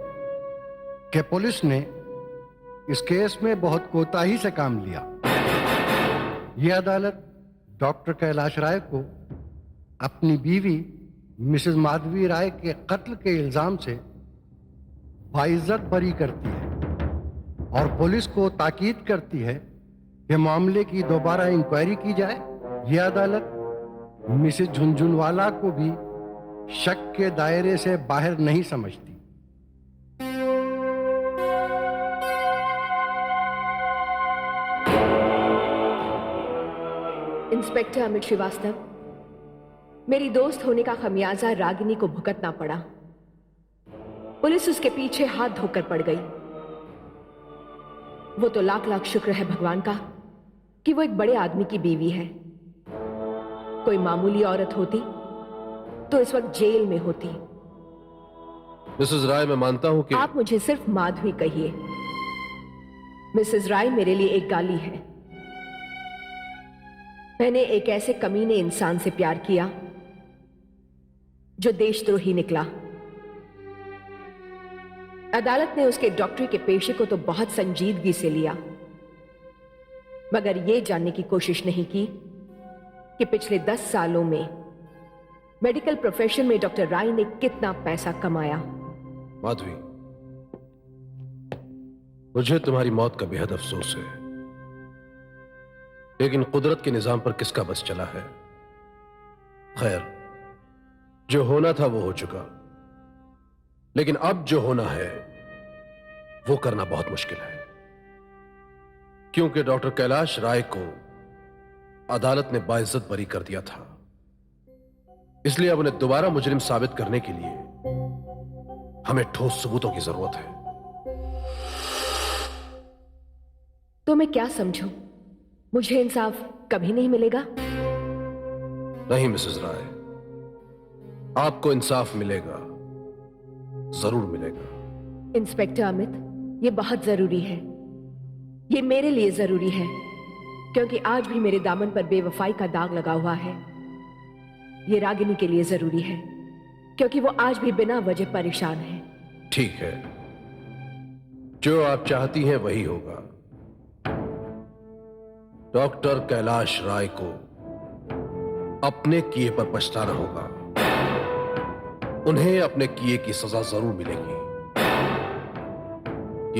कि पुलिस ने इस केस में बहुत कोताही से काम लिया। यह अदालत डॉक्टर कैलाश राय को अपनी बीवी मिसेस माधवी राय के कत्ल के इल्जाम से बाइज्जत बरी करती है और पुलिस को ताकीद करती है कि मामले की दोबारा इंक्वायरी की जाए। यह अदालत मिसेस झुनझुनवाला को भी शक के दायरे से बाहर नहीं समझती। इंस्पेक्टर अमित श्रीवास्तव, मेरी दोस्त होने का खमियाजा रागिनी को भुगतना पड़ा। पुलिस उसके पीछे हाथ धोकर पड़ गई। वो तो लाख लाख शुक्र है भगवान का कि वो एक बड़े आदमी की बीवी है। कोई मामूली औरत होती तो इस वक्त जेल में होती। मिसेस राय, मैं मानता हूं कि आप मुझे सिर्फ माधवी कहिए। मिसेस राय मेरे लिए एक गाली है। मैंने एक ऐसे कमीने इंसान से प्यार किया जो देशद्रोही निकला। अदालत ने उसके डॉक्टरी के पेशे को तो बहुत संजीदगी से लिया, मगर यह जानने की कोशिश नहीं की कि पिछले 10 सालों में मेडिकल प्रोफेशन में डॉक्टर राय ने कितना पैसा कमाया। माधवी, मुझे तुम्हारी मौत का बेहद अफसोस है, लेकिन कुदरत के निजाम पर किसका बस चला है। खैर, जो होना था वो हो चुका, लेकिन अब जो होना है वो करना बहुत मुश्किल है, क्योंकि डॉक्टर कैलाश राय को अदालत ने बाइज्जत बरी कर दिया था। इसलिए अब उन्हें दोबारा मुजरिम साबित करने के लिए हमें ठोस सबूतों की जरूरत है। तो मैं क्या समझूं? मुझे इंसाफ कभी नहीं मिलेगा? नहीं मिसेस राय, आपको इंसाफ मिलेगा, जरूर मिलेगा। इंस्पेक्टर अमित, ये बहुत जरूरी है। ये मेरे लिए जरूरी है, क्योंकि आज भी मेरे दामन पर बेवफाई का दाग लगा हुआ है। ये रागिनी के लिए जरूरी है, क्योंकि वो आज भी बिना वजह परेशान है। ठीक है, जो आप चाहती हैं वही होगा। डॉक्टर कैलाश राय को अपने किए पर पछताना होगा। उन्हें अपने किए की सजा जरूर मिलेगी।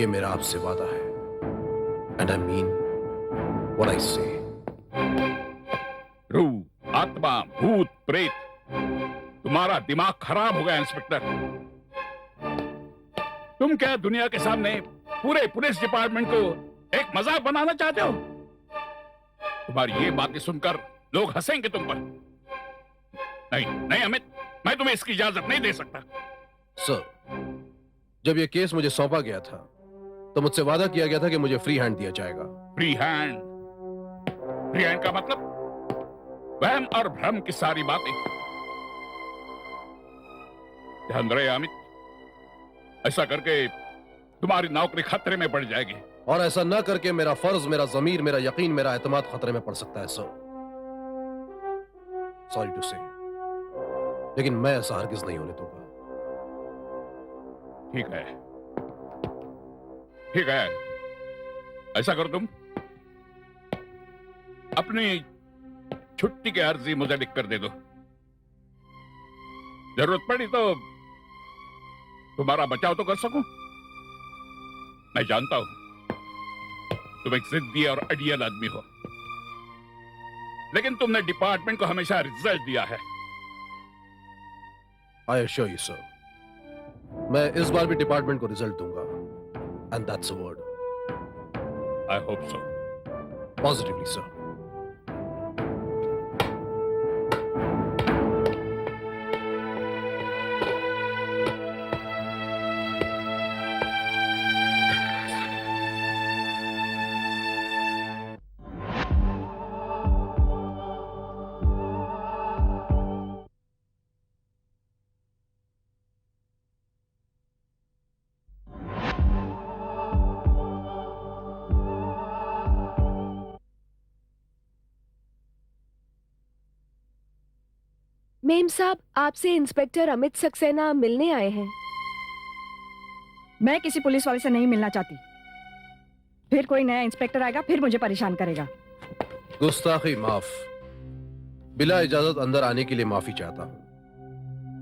ये मेरा आपसे वादा है, and I mean what I से। रूह, आत्मा, भूत, प्रेत, तुम्हारा दिमाग खराब हो गया इंस्पेक्टर। तुम क्या दुनिया के सामने पूरे पुलिस डिपार्टमेंट को एक मजाक बनाना चाहते हो? तुम्हारी ये बातें सुनकर लोग हंसेंगे तुम पर। नहीं नहीं अमित, मैं तुम्हें इसकी इजाजत नहीं दे सकता। सर, जब यह केस मुझे सौंपा गया था तो मुझसे वादा किया गया था कि मुझे फ्री हैंड दिया जाएगा। Free hand. फ्री हैंड का मतलब वहम और भ्रम की सारी बातें। ध्यान रहे अमित, ऐसा करके तुम्हारी नौकरी खतरे में पड़ जाएगी। और ऐसा ना करके मेरा फर्ज, मेरा जमीर, मेरा यकीन, मेरा एतमाद खतरे में पड़ सकता है सर। सॉरी टू से, लेकिन मैं ऐसा हरगिज नहीं होने दूंगा। ठीक है, ठीक है, ऐसा करो तुम अपनी छुट्टी की अर्जी मुझे लिख कर दे दो। जरूरत पड़ी तो तुम्हारा बचाव तो कर सकूं। मैं जानता हूं तुम एक जिद्दी और अड़ियल आदमी हो, लेकिन तुमने डिपार्टमेंट को हमेशा रिजल्ट दिया है। आई एश्योर यू सर, मैं इस बार भी डिपार्टमेंट को रिजल्ट दूंगा, and that's a word. I hope so. Positively sir. Ma'am साहब, आपसे इंस्पेक्टर अमित सक्सेना मिलने आए हैं। मैं किसी पुलिस वाले से नहीं मिलना चाहती। फिर कोई नया इंस्पेक्टर आएगा, फिर मुझे परेशान करेगा। गुस्ताखी माफ। बिला इजाजत अंदर आने के लिए माफी चाहता हूं।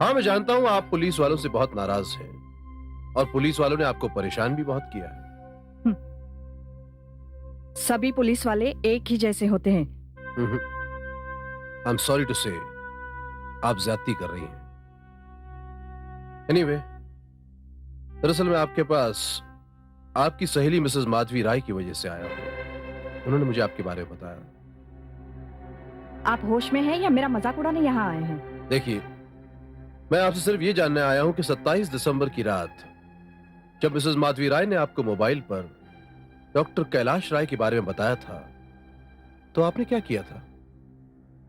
हाँ, मैं जानता हूं आप पुलिस वालों से बहुत नाराज हैं, और पुलिस वालों ने आपको परेशान भी बहुत किया है। सभी पुलिस वाले एक ही जैसे होते हैं। आई एम सॉरी टू से, आप ज्यादती कर रही हैं। एनीवे, दरअसल मैं आपके पास आपकी सहेली मिसेस माधवी राय की वजह से आया हूं। उन्होंने मुझे आपके बारे में बताया। आप होश में हैं या मेरा मजाक उड़ाने यहाँ आए हैं? देखिए, मैं आपसे सिर्फ ये जानने आया हूं कि 27 दिसंबर की रात जब मिसेस माधवी राय ने आपको मोबाइल पर डॉक्टर कैलाश राय के बारे में बताया था, तो आपने क्या किया था?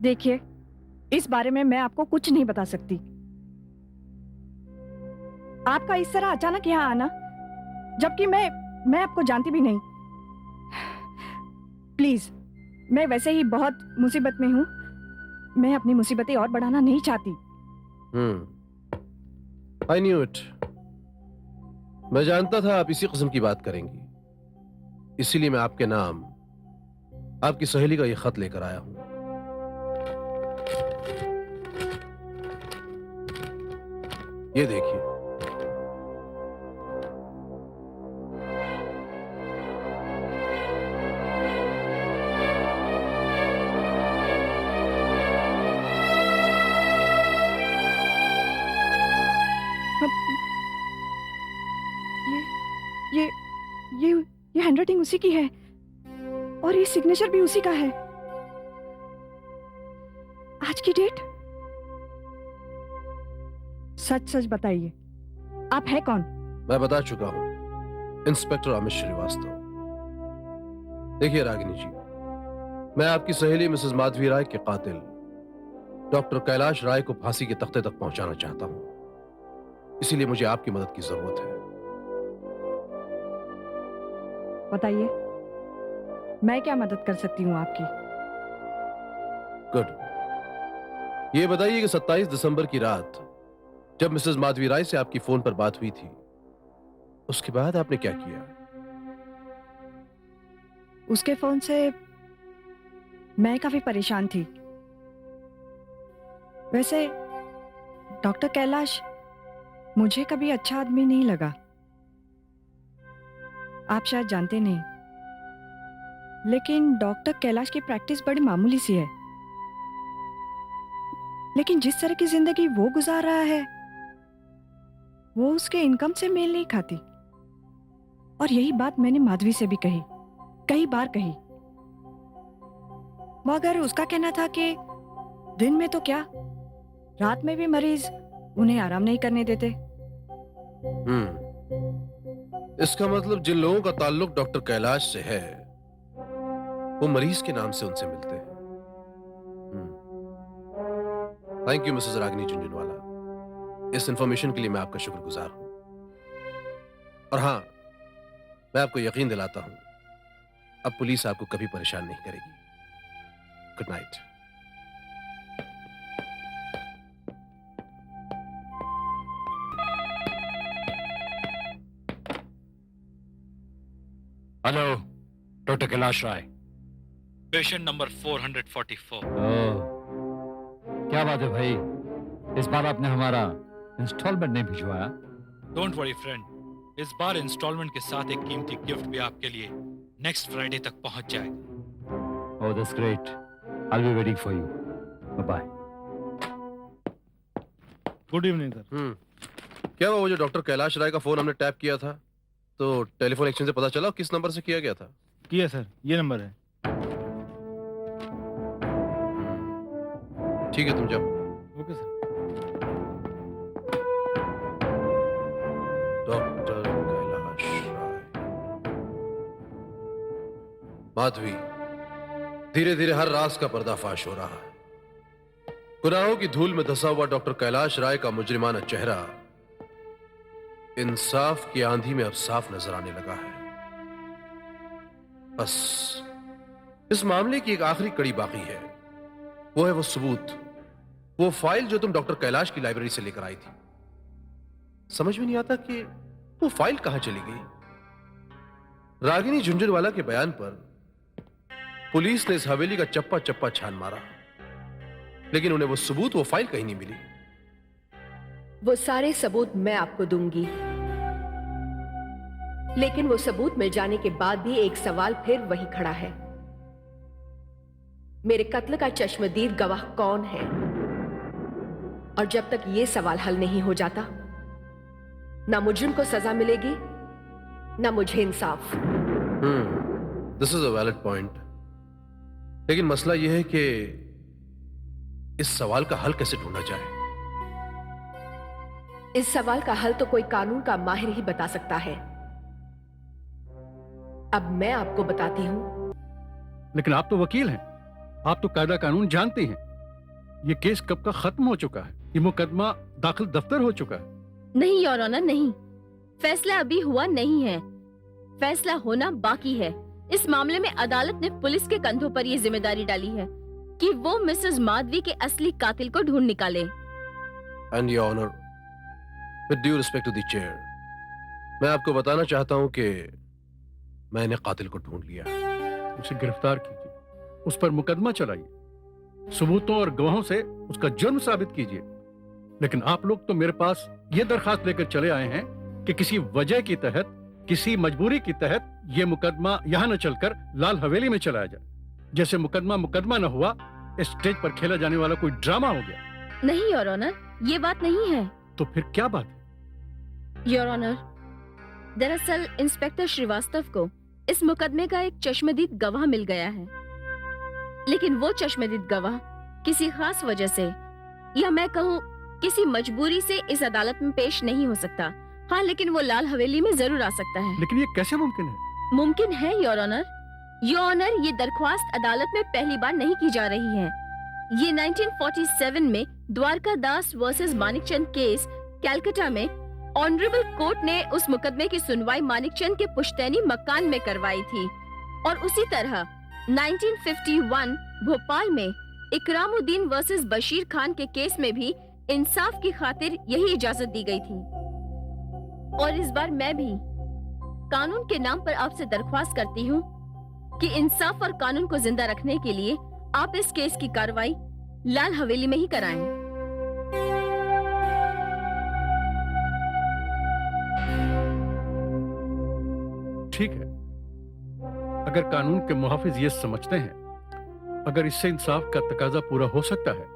देखिए, इस बारे में मैं आपको कुछ नहीं बता सकती। आपका इस तरह अचानक यहाँ आना, जबकि मैं आपको जानती भी नहीं। प्लीज, मैं वैसे ही बहुत मुसीबत में हूँ। मैं अपनी मुसीबतें और बढ़ाना नहीं चाहती। I knew it. मैं जानता था आप इसी किस्म की बात करेंगी, इसीलिए मैं आपके नाम आपकी सहेली का यह खत लेकर आया हूं। ये देखिए। ये हैंडराइटिंग उसी की है, और ये सिग्नेचर भी उसी का है। आज की डेट? सच सच बताइए, आप है कौन? मैं बता चुका हूं, इंस्पेक्टर अमित श्रीवास्तव। देखिए रागिनी जी, मैं आपकी सहेली मिसेस माधवी राय के कातिल डॉक्टर कैलाश राय को फांसी के तख्ते तक पहुंचाना चाहता हूं, इसीलिए मुझे आपकी मदद की जरूरत है। बताइए, मैं क्या मदद कर सकती हूँ आपकी? गुड। ये बताइए कि 27 दिसंबर की रात जब मिसेस माधवी राय से आपकी फोन पर बात हुई थी, उसके बाद आपने क्या किया? उसके फोन से मैं काफी परेशान थी। वैसे डॉक्टर कैलाश मुझे कभी अच्छा आदमी नहीं लगा। आप शायद जानते नहीं, लेकिन डॉक्टर कैलाश की प्रैक्टिस बड़ी मामूली सी है। लेकिन जिस तरह की जिंदगी वो गुजार रहा है, वो उसके इनकम से मेल नहीं खाती। और यही बात मैंने माधवी से भी कही, कई बार कही, मगर उसका कहना था कि दिन में तो क्या, रात में भी मरीज उन्हें आराम नहीं करने देते। इसका मतलब जिन लोगों का ताल्लुक डॉक्टर कैलाश से है, वो मरीज के नाम से उनसे मिलते हैं। Thank you Mrs Ragini Jhunjhunwala, इस इंफॉर्मेशन के लिए मैं आपका शुक्रगुजार हूं। और हां, मैं आपको यकीन दिलाता हूं, अब पुलिस आपको कभी परेशान नहीं करेगी। Good night. Hello, doctor Kailash Rai, patient number 444। क्या बात है भाई, इस बार आपने हमारा इंस्टॉलमेंट नहीं भिजवाया? डोंट वरी फ्रेंड, इस बार इंस्टॉलमेंट के साथ एक कीमती गिफ्ट भी आपके लिए नेक्स्ट फ्राइडे तक पहुंच जाएगा। Oh that's great, I will be waiting for you. Bye. Good evening sir. क्या हुआ, वो जो डॉक्टर कैलाश राय का फोन हमने टैप किया था, तो टेलीफोन एक्सचेंज से पता चला किस नंबर से किया गया था? किया सर, ये नंबर है। ठीक है, तुम जाओ। Okay sir. डॉक्टर कैलाश राय। माधवी, धीरे धीरे हर राज का पर्दाफाश हो रहा है। गुनाहों की धूल में धंसा हुआ डॉक्टर कैलाश राय का मुजरिमाना चेहरा इंसाफ की आंधी में अब साफ नजर आने लगा है। बस इस मामले की एक आखिरी कड़ी बाकी है, वो है वो सबूत, वो फाइल जो तुम डॉक्टर कैलाश की लाइब्रेरी से लेकर आई थी। समझ में नहीं आता कि वो फाइल कहां चली गई। रागिनी झुंझुनवाला के बयान पर पुलिस ने इस हवेली का चप्पा चप्पा छान मारा, लेकिन उन्हें वो सबूत, वो फाइल कहीं नहीं मिली। वो सारे सबूत मैं आपको दूंगी, लेकिन वो सबूत मिल जाने के बाद भी एक सवाल फिर वही खड़ा है। मेरे कत्ल का चश्मदीद गवाह कौन है? और जब तक ये सवाल हल नहीं हो जाता, ना मुजरिम को सजा मिलेगी, ना मुझे इंसाफ। This is a valid point, लेकिन मसला यह है कि इस सवाल का हल कैसे ढूंढा जाए। इस सवाल का हल तो कोई कानून का माहिर ही बता सकता है। अब मैं आपको बताती हूं। लेकिन आप तो वकील हैं, आप तो कायदा कानून जानती हैं। ये केस कब का खत्म हो चुका है, ये मुकदमा दाखिल दफ्तर हो चुका है। नहीं योर ऑनर, नहीं, फैसला अभी हुआ नहीं है, फैसला होना बाकी है। इस मामले में अदालत ने पुलिस के कंधों पर यह जिम्मेदारी डाली है कि वो मिसेस माधवी के असली कातिल को ढूंढ निकाले। And your honour, with due respect to the chair, मैं आपको बताना चाहता हूं कि मैंने कातिल को ढूंढ लिया। उसे गिरफ्तार कीजिए, उस पर मुकदमा चलाइए, सबूतों और गवाहों से उसका जुर्म साबित कीजिए। लेकिन आप लोग तो मेरे पास ये दरखास्त लेकर चले आए हैं कि किसी वजह के तहत, किसी मजबूरी के तहत ये मुकदमा यहां न चलकर लाल हवेली में चलाया जाए, जैसे मुकदमा न हुआ, स्टेज पर खेला जाने वाला कोई ड्रामा हो गया। नहीं योर ऑनर, ये बात नहीं है। तो फिर क्या बात है? योर ऑनर, दरअसल इंस्पेक्टर श्रीवास्तव को इस मुकदमे का एक चश्मदीद गवाह मिल गया है, लेकिन वो चश्मदीद गवाह किसी खास वजह से, या मैं कहूँ किसी मजबूरी से इस अदालत में पेश नहीं हो सकता। हाँ, लेकिन वो लाल हवेली में जरूर आ सकता है। लेकिन ये कैसे मुमकिन है? मुमकिन है योर ऑनर। योर ऑनर, ये दरख्वास्त अदालत में पहली बार नहीं की जा रही है। ये 1947 में द्वारका दास वर्सेस मानिकचंद केस कैलकाटा में ऑनरेबल कोर्ट ने उस मुकदमे की सुनवाई मानिकचंद के पुश्तैनी मकान में करवाई थी, और उसी तरह 1951 भोपाल में इकरामुद्दीन वर्सेस बशीर खान के केस में भी इंसाफ की खातिर यही इजाजत दी गई थी। और इस बार मैं भी कानून के नाम पर आपसे दरख्वास्त करती हूँ कि इंसाफ और कानून को जिंदा रखने के लिए आप इस केस की कार्रवाई लाल हवेली में ही कराएं। ठीक है, अगर कानून के मुहाफिज ये समझते हैं, अगर इससे इंसाफ का तकाजा पूरा हो सकता है,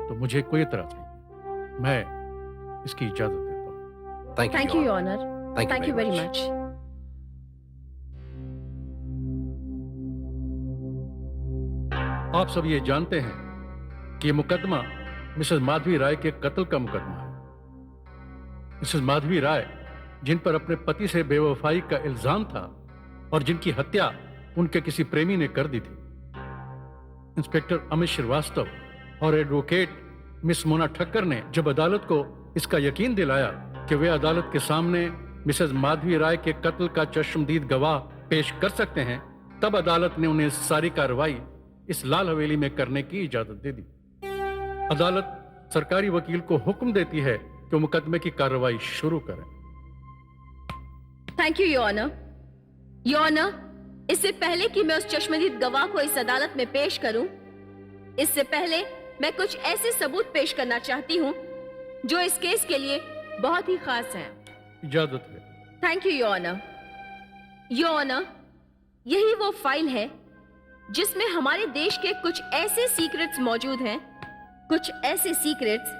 तो मुझे कोई एतराज नहीं। मैं इसकी इजाजत देता हूँ। Thank you your honour, thank you very much. आप सब ये जानते हैं कि ये मुकदमा मिसेस माधवी राय के कत्ल का मुकदमा है। मिसेस माधवी राय, जिन पर अपने पति से बेवफाई का इल्जाम था और जिनकी हत्या उनके किसी प्रेमी ने कर दी थी। इंस्पेक्टर अमित श्रीवास्तव और एडवोकेट मिस मोना ठक्कर ने जब अदालत को इसका यकीन दिलाया कि वे अदालत के सामने मिसेस माधवी राय के कत्ल का चश्मदीद गवाह पेश कर सकते हैं, तब अदालत ने उन्हें सारी कार्रवाई इस लाल हवेली में करने की इजाजत दे दी। अदालत सरकारी वकील को हुक्म देती है कि वो मुकदमे की कार्रवाई शुरू करें। Thank you your honour. Your honour, इससे पहले कि मैं उस चश्मदीद गवाह को इस अदालत में पेश करूं, इससे पहले मैं कुछ ऐसे सबूत पेश करना चाहती हूं जो इस केस के लिए बहुत ही खास हैं। इजाजत है। Thank you your honour. Your honour, यही वो फाइल है जिसमें हमारे देश के कुछ ऐसे सीक्रेट्स मौजूद हैं, कुछ ऐसे सीक्रेट्स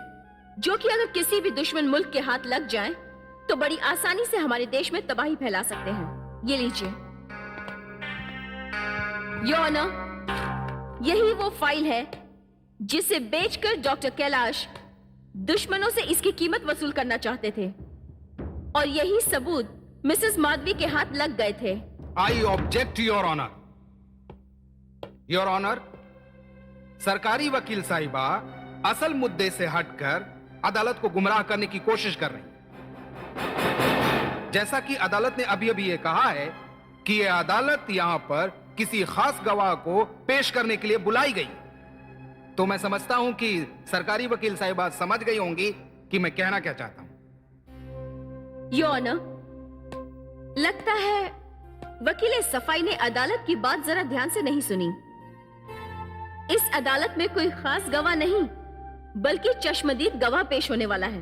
जो कि अगर किसी भी दुश्मन मुल्क के हाथ लग जाएं, तो बड़ी आसानी से हमारे देश में तबाही फैला सकते हैं। ये लीजिए योर ऑनर, यही वो फाइल है जिसे बेचकर डॉक्टर कैलाश दुश्मनों से इसकी कीमत वसूल करना चाहते थे, और यही सबूत मिसेस माधवी के हाथ लग गए थे। I object your honour. Your honour, सरकारी वकील साहिबा असल मुद्दे से हटकर अदालत को गुमराह करने की कोशिश कर रही है। जैसा कि अदालत ने अभी अभी ये कहा है कि यह अदालत यहां पर किसी खास गवाह को पेश करने के लिए बुलाई गई, तो मैं समझता हूं कि सरकारी वकील साहिबा समझ गई होंगी कि मैं कहना क्या चाहता हूं। योर ऑनर, लगता है वकील सफाई ने अदालत की बात जरा ध्यान से नहीं सुनी। इस अदालत में कोई खास गवाह नहीं बल्कि चश्मदीद गवाह पेश होने वाला है,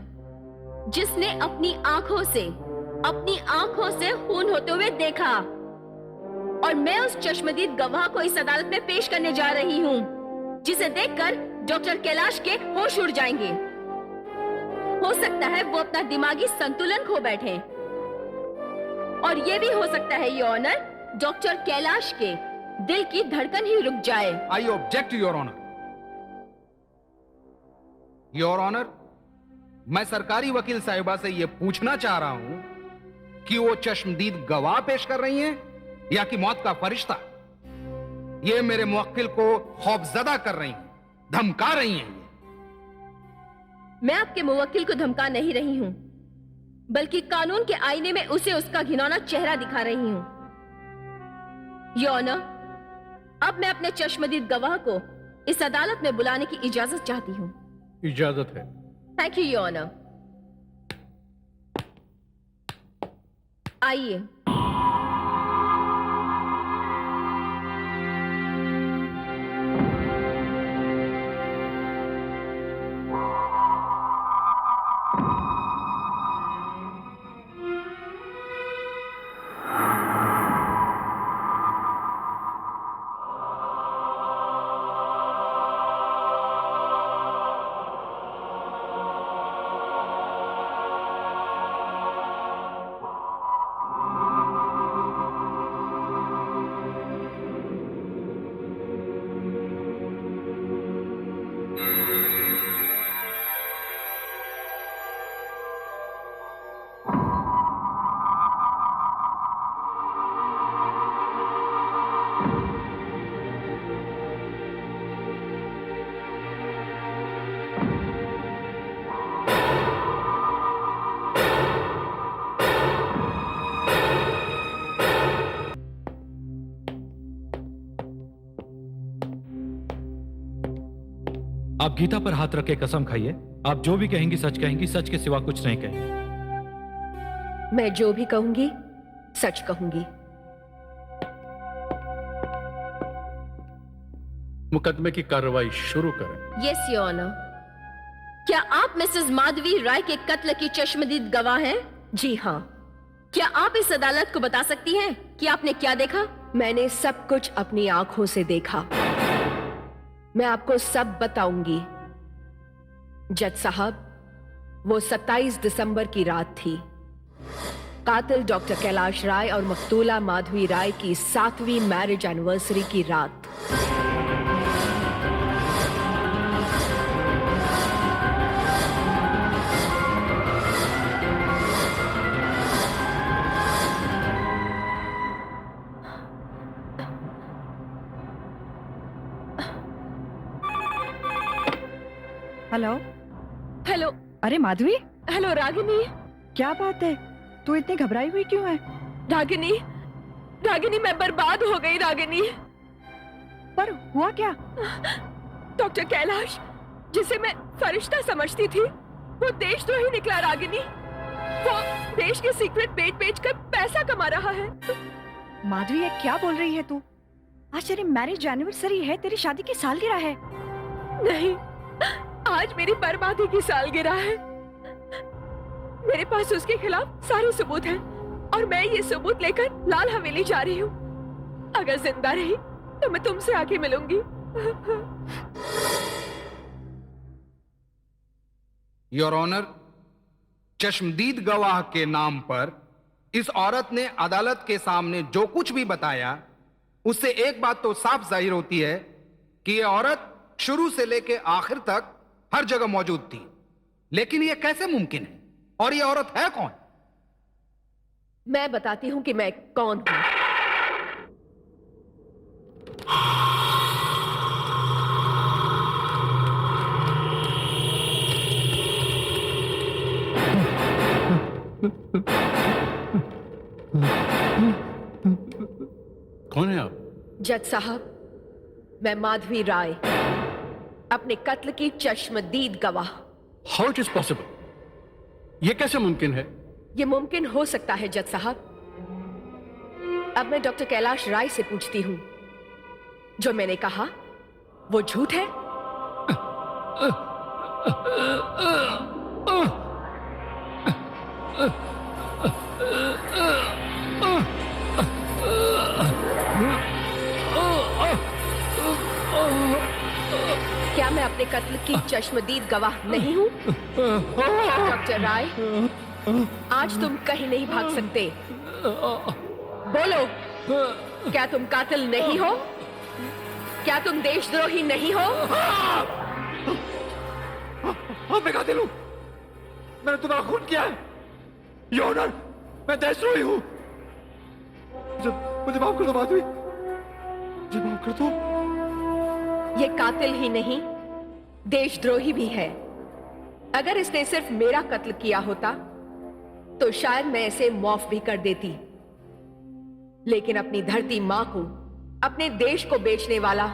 जिसने अपनी आंखों से खून होते हुए देखा, और मैं उस चश्मदीद गवाह को इस अदालत में पेश करने जा रही हूं, जिसे देखकर डॉक्टर कैलाश के होश उड़ जाएंगे। हो सकता है वो अपना दिमागी संतुलन खो बैठे, और ये भी हो सकता है योर ऑनर, डॉक्टर कैलाश के दिल की धड़कन ही रुक जाए। I object your honour. Your honour, मैं सरकारी वकील साहिबा से यह पूछना चाह रहा हूं कि वो चश्मदीद गवाह पेश कर रही हैं या कि मौत का फरिश्ता। ये मेरे मुवक्किल को खौफजदा कर रही हैं, धमका रही हैं। मैं आपके मुवक्किल को धमका नहीं रही हूं, बल्कि कानून के आईने में उसे उसका घिनौना चेहरा दिखा रही हूं। योर ऑनर, अब मैं अपने चश्मदीद गवाह को इस अदालत में बुलाने की इजाजत चाहती हूं। इजाजत है। Thank you your honour. आइए। आप गीता पर हाथ रख के कसम खाइए, आप जो भी कहेंगी सच कहेंगी, सच के सिवा कुछ नहीं कहेंगी। मैं जो भी कहूंगी सच कहूंगी। मुकदमे की कार्रवाई शुरू करें। Yes your honour. क्या आप मिसेस माधवी राय के कत्ल की चश्मदीद गवाह हैं? जी हाँ। क्या आप इस अदालत को बता सकती हैं कि आपने क्या देखा? मैंने सब कुछ अपनी आंखों से देखा। मैं आपको सब बताऊंगी। जज साहब, वो 27 दिसंबर की रात थी। कातिल डॉक्टर कैलाश राय और मकतूला माधवी राय की 7वीं मैरिज एनिवर्सरी की रात। हेलो। हेलो। अरे माधवी, हेलो रागिनी। क्या बात है, तू इतनी घबराई हुई क्यों है? रागिनी, रागिनी मैं बर्बाद हो गई रागिनी। पर हुआ क्या? डॉक्टर कैलाश, जिसे मैं फरिश्ता समझती थी, वो देशद्रोही निकला रागिनी। वो देश के सीक्रेट बेच कर पैसा कमा रहा है। माधवी, ये क्या बोल रही है तू? आज तेरी मैरिज एनिवर्सरी है, तेरी शादी की सालगिरह है। नहीं, आज मेरी बर्बादी की सालगिरह है। मेरे पास उसके खिलाफ सारे सबूत हैं और मैं ये सबूत लेकर लाल हवेली जा रही हूँ। अगर जिंदा रही तो मैं तुमसे आके मिलूंगी। योर ऑनर, चश्मदीद गवाह के नाम पर इस औरत ने अदालत के सामने जो कुछ भी बताया, उससे एक बात तो साफ जाहिर होती है कि यह औरत शुरू से लेकर आखिर तक हर जगह मौजूद थी। लेकिन यह कैसे मुमकिन है? और यह औरत है कौन? मैं बताती हूँ कि मैं कौन हूँ। कौन है आप? जज साहब, मैं माधवी राय, अपने कत्ल की चश्मदीद गवाह। How it is possible? ये कैसे मुमकिन है? ये मुमकिन हो सकता है जज साहब। अब मैं डॉक्टर कैलाश राय से पूछती हूँ, जो मैंने कहा वो झूठ है? क्या मैं अपने कत्ल की चश्मदीद गवाह नहीं हूँ? क्या डॉक्टर राय, आज तुम कहीं नहीं भाग सकते। बोलो, क्या तुम कातिल नहीं हो? क्या तुम देशद्रोही नहीं हो? मैं कातिल हूँ। मैंने तुम्हारा खून किया है। योर ऑनर, मैं देशद्रोही हूँ। मुझे माफ कर दो माधवी, मुझे माफ कर दो। ये कातिल ही नहीं, देशद्रोही भी है। अगर इसने सिर्फ मेरा कत्ल किया होता तो शायद मैं इसे माफ भी कर देती, लेकिन अपनी धरती मां को, अपने देश को बेचने वाला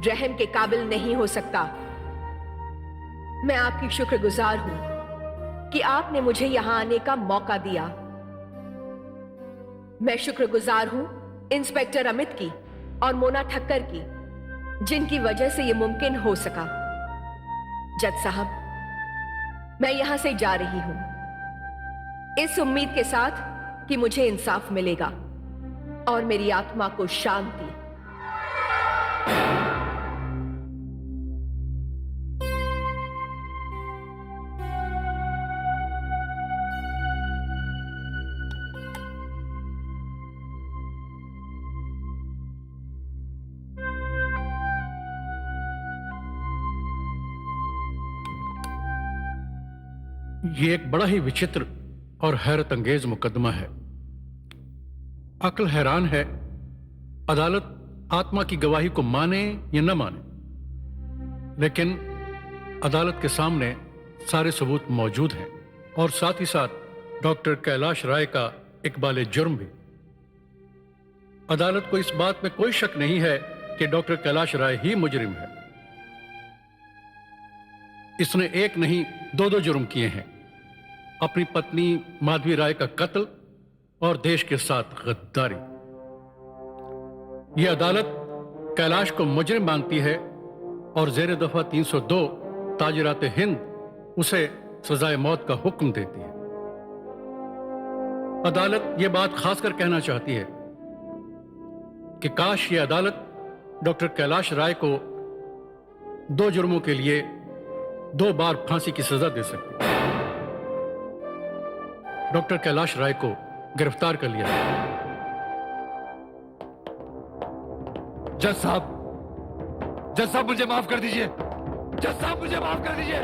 रहम के काबिल नहीं हो सकता। मैं आपकी शुक्रगुजार हूं कि आपने मुझे यहां आने का मौका दिया। मैं शुक्रगुजार हूं इंस्पेक्टर अमित की और मोना ठक्कर की, जिनकी वजह से यह मुमकिन हो सका। जज साहब, मैं यहां से जा रही हूं इस उम्मीद के साथ कि मुझे इंसाफ मिलेगा और मेरी आत्मा को शांति। ये एक बड़ा ही विचित्र और हैरत अंगेज मुकदमा है। अक्ल हैरान है, अदालत आत्मा की गवाही को माने या न माने, लेकिन अदालत के सामने सारे सबूत मौजूद हैं और साथ ही साथ डॉक्टर कैलाश राय का इकबाल जुर्म भी। अदालत को इस बात में कोई शक नहीं है कि डॉक्टर कैलाश राय ही मुजरिम है। इसने एक नहीं दो जुर्म किए हैं, अपनी पत्नी माधवी राय का कत्ल और देश के साथ गद्दारी। यह अदालत कैलाश को मुजरिम मानती है और जेर दफा 302 ताजिरात हिंद उसे सजाए मौत का हुक्म देती है। अदालत यह बात खासकर कहना चाहती है कि काश यह अदालत डॉक्टर कैलाश राय को 2 जुर्मों के लिए 2 बार फांसी की सजा दे सकती। डॉक्टर कैलाश राय को गिरफ्तार कर लिया। जज साहब मुझे माफ कर दीजिए। जज साहब मुझे माफ कर दीजिए।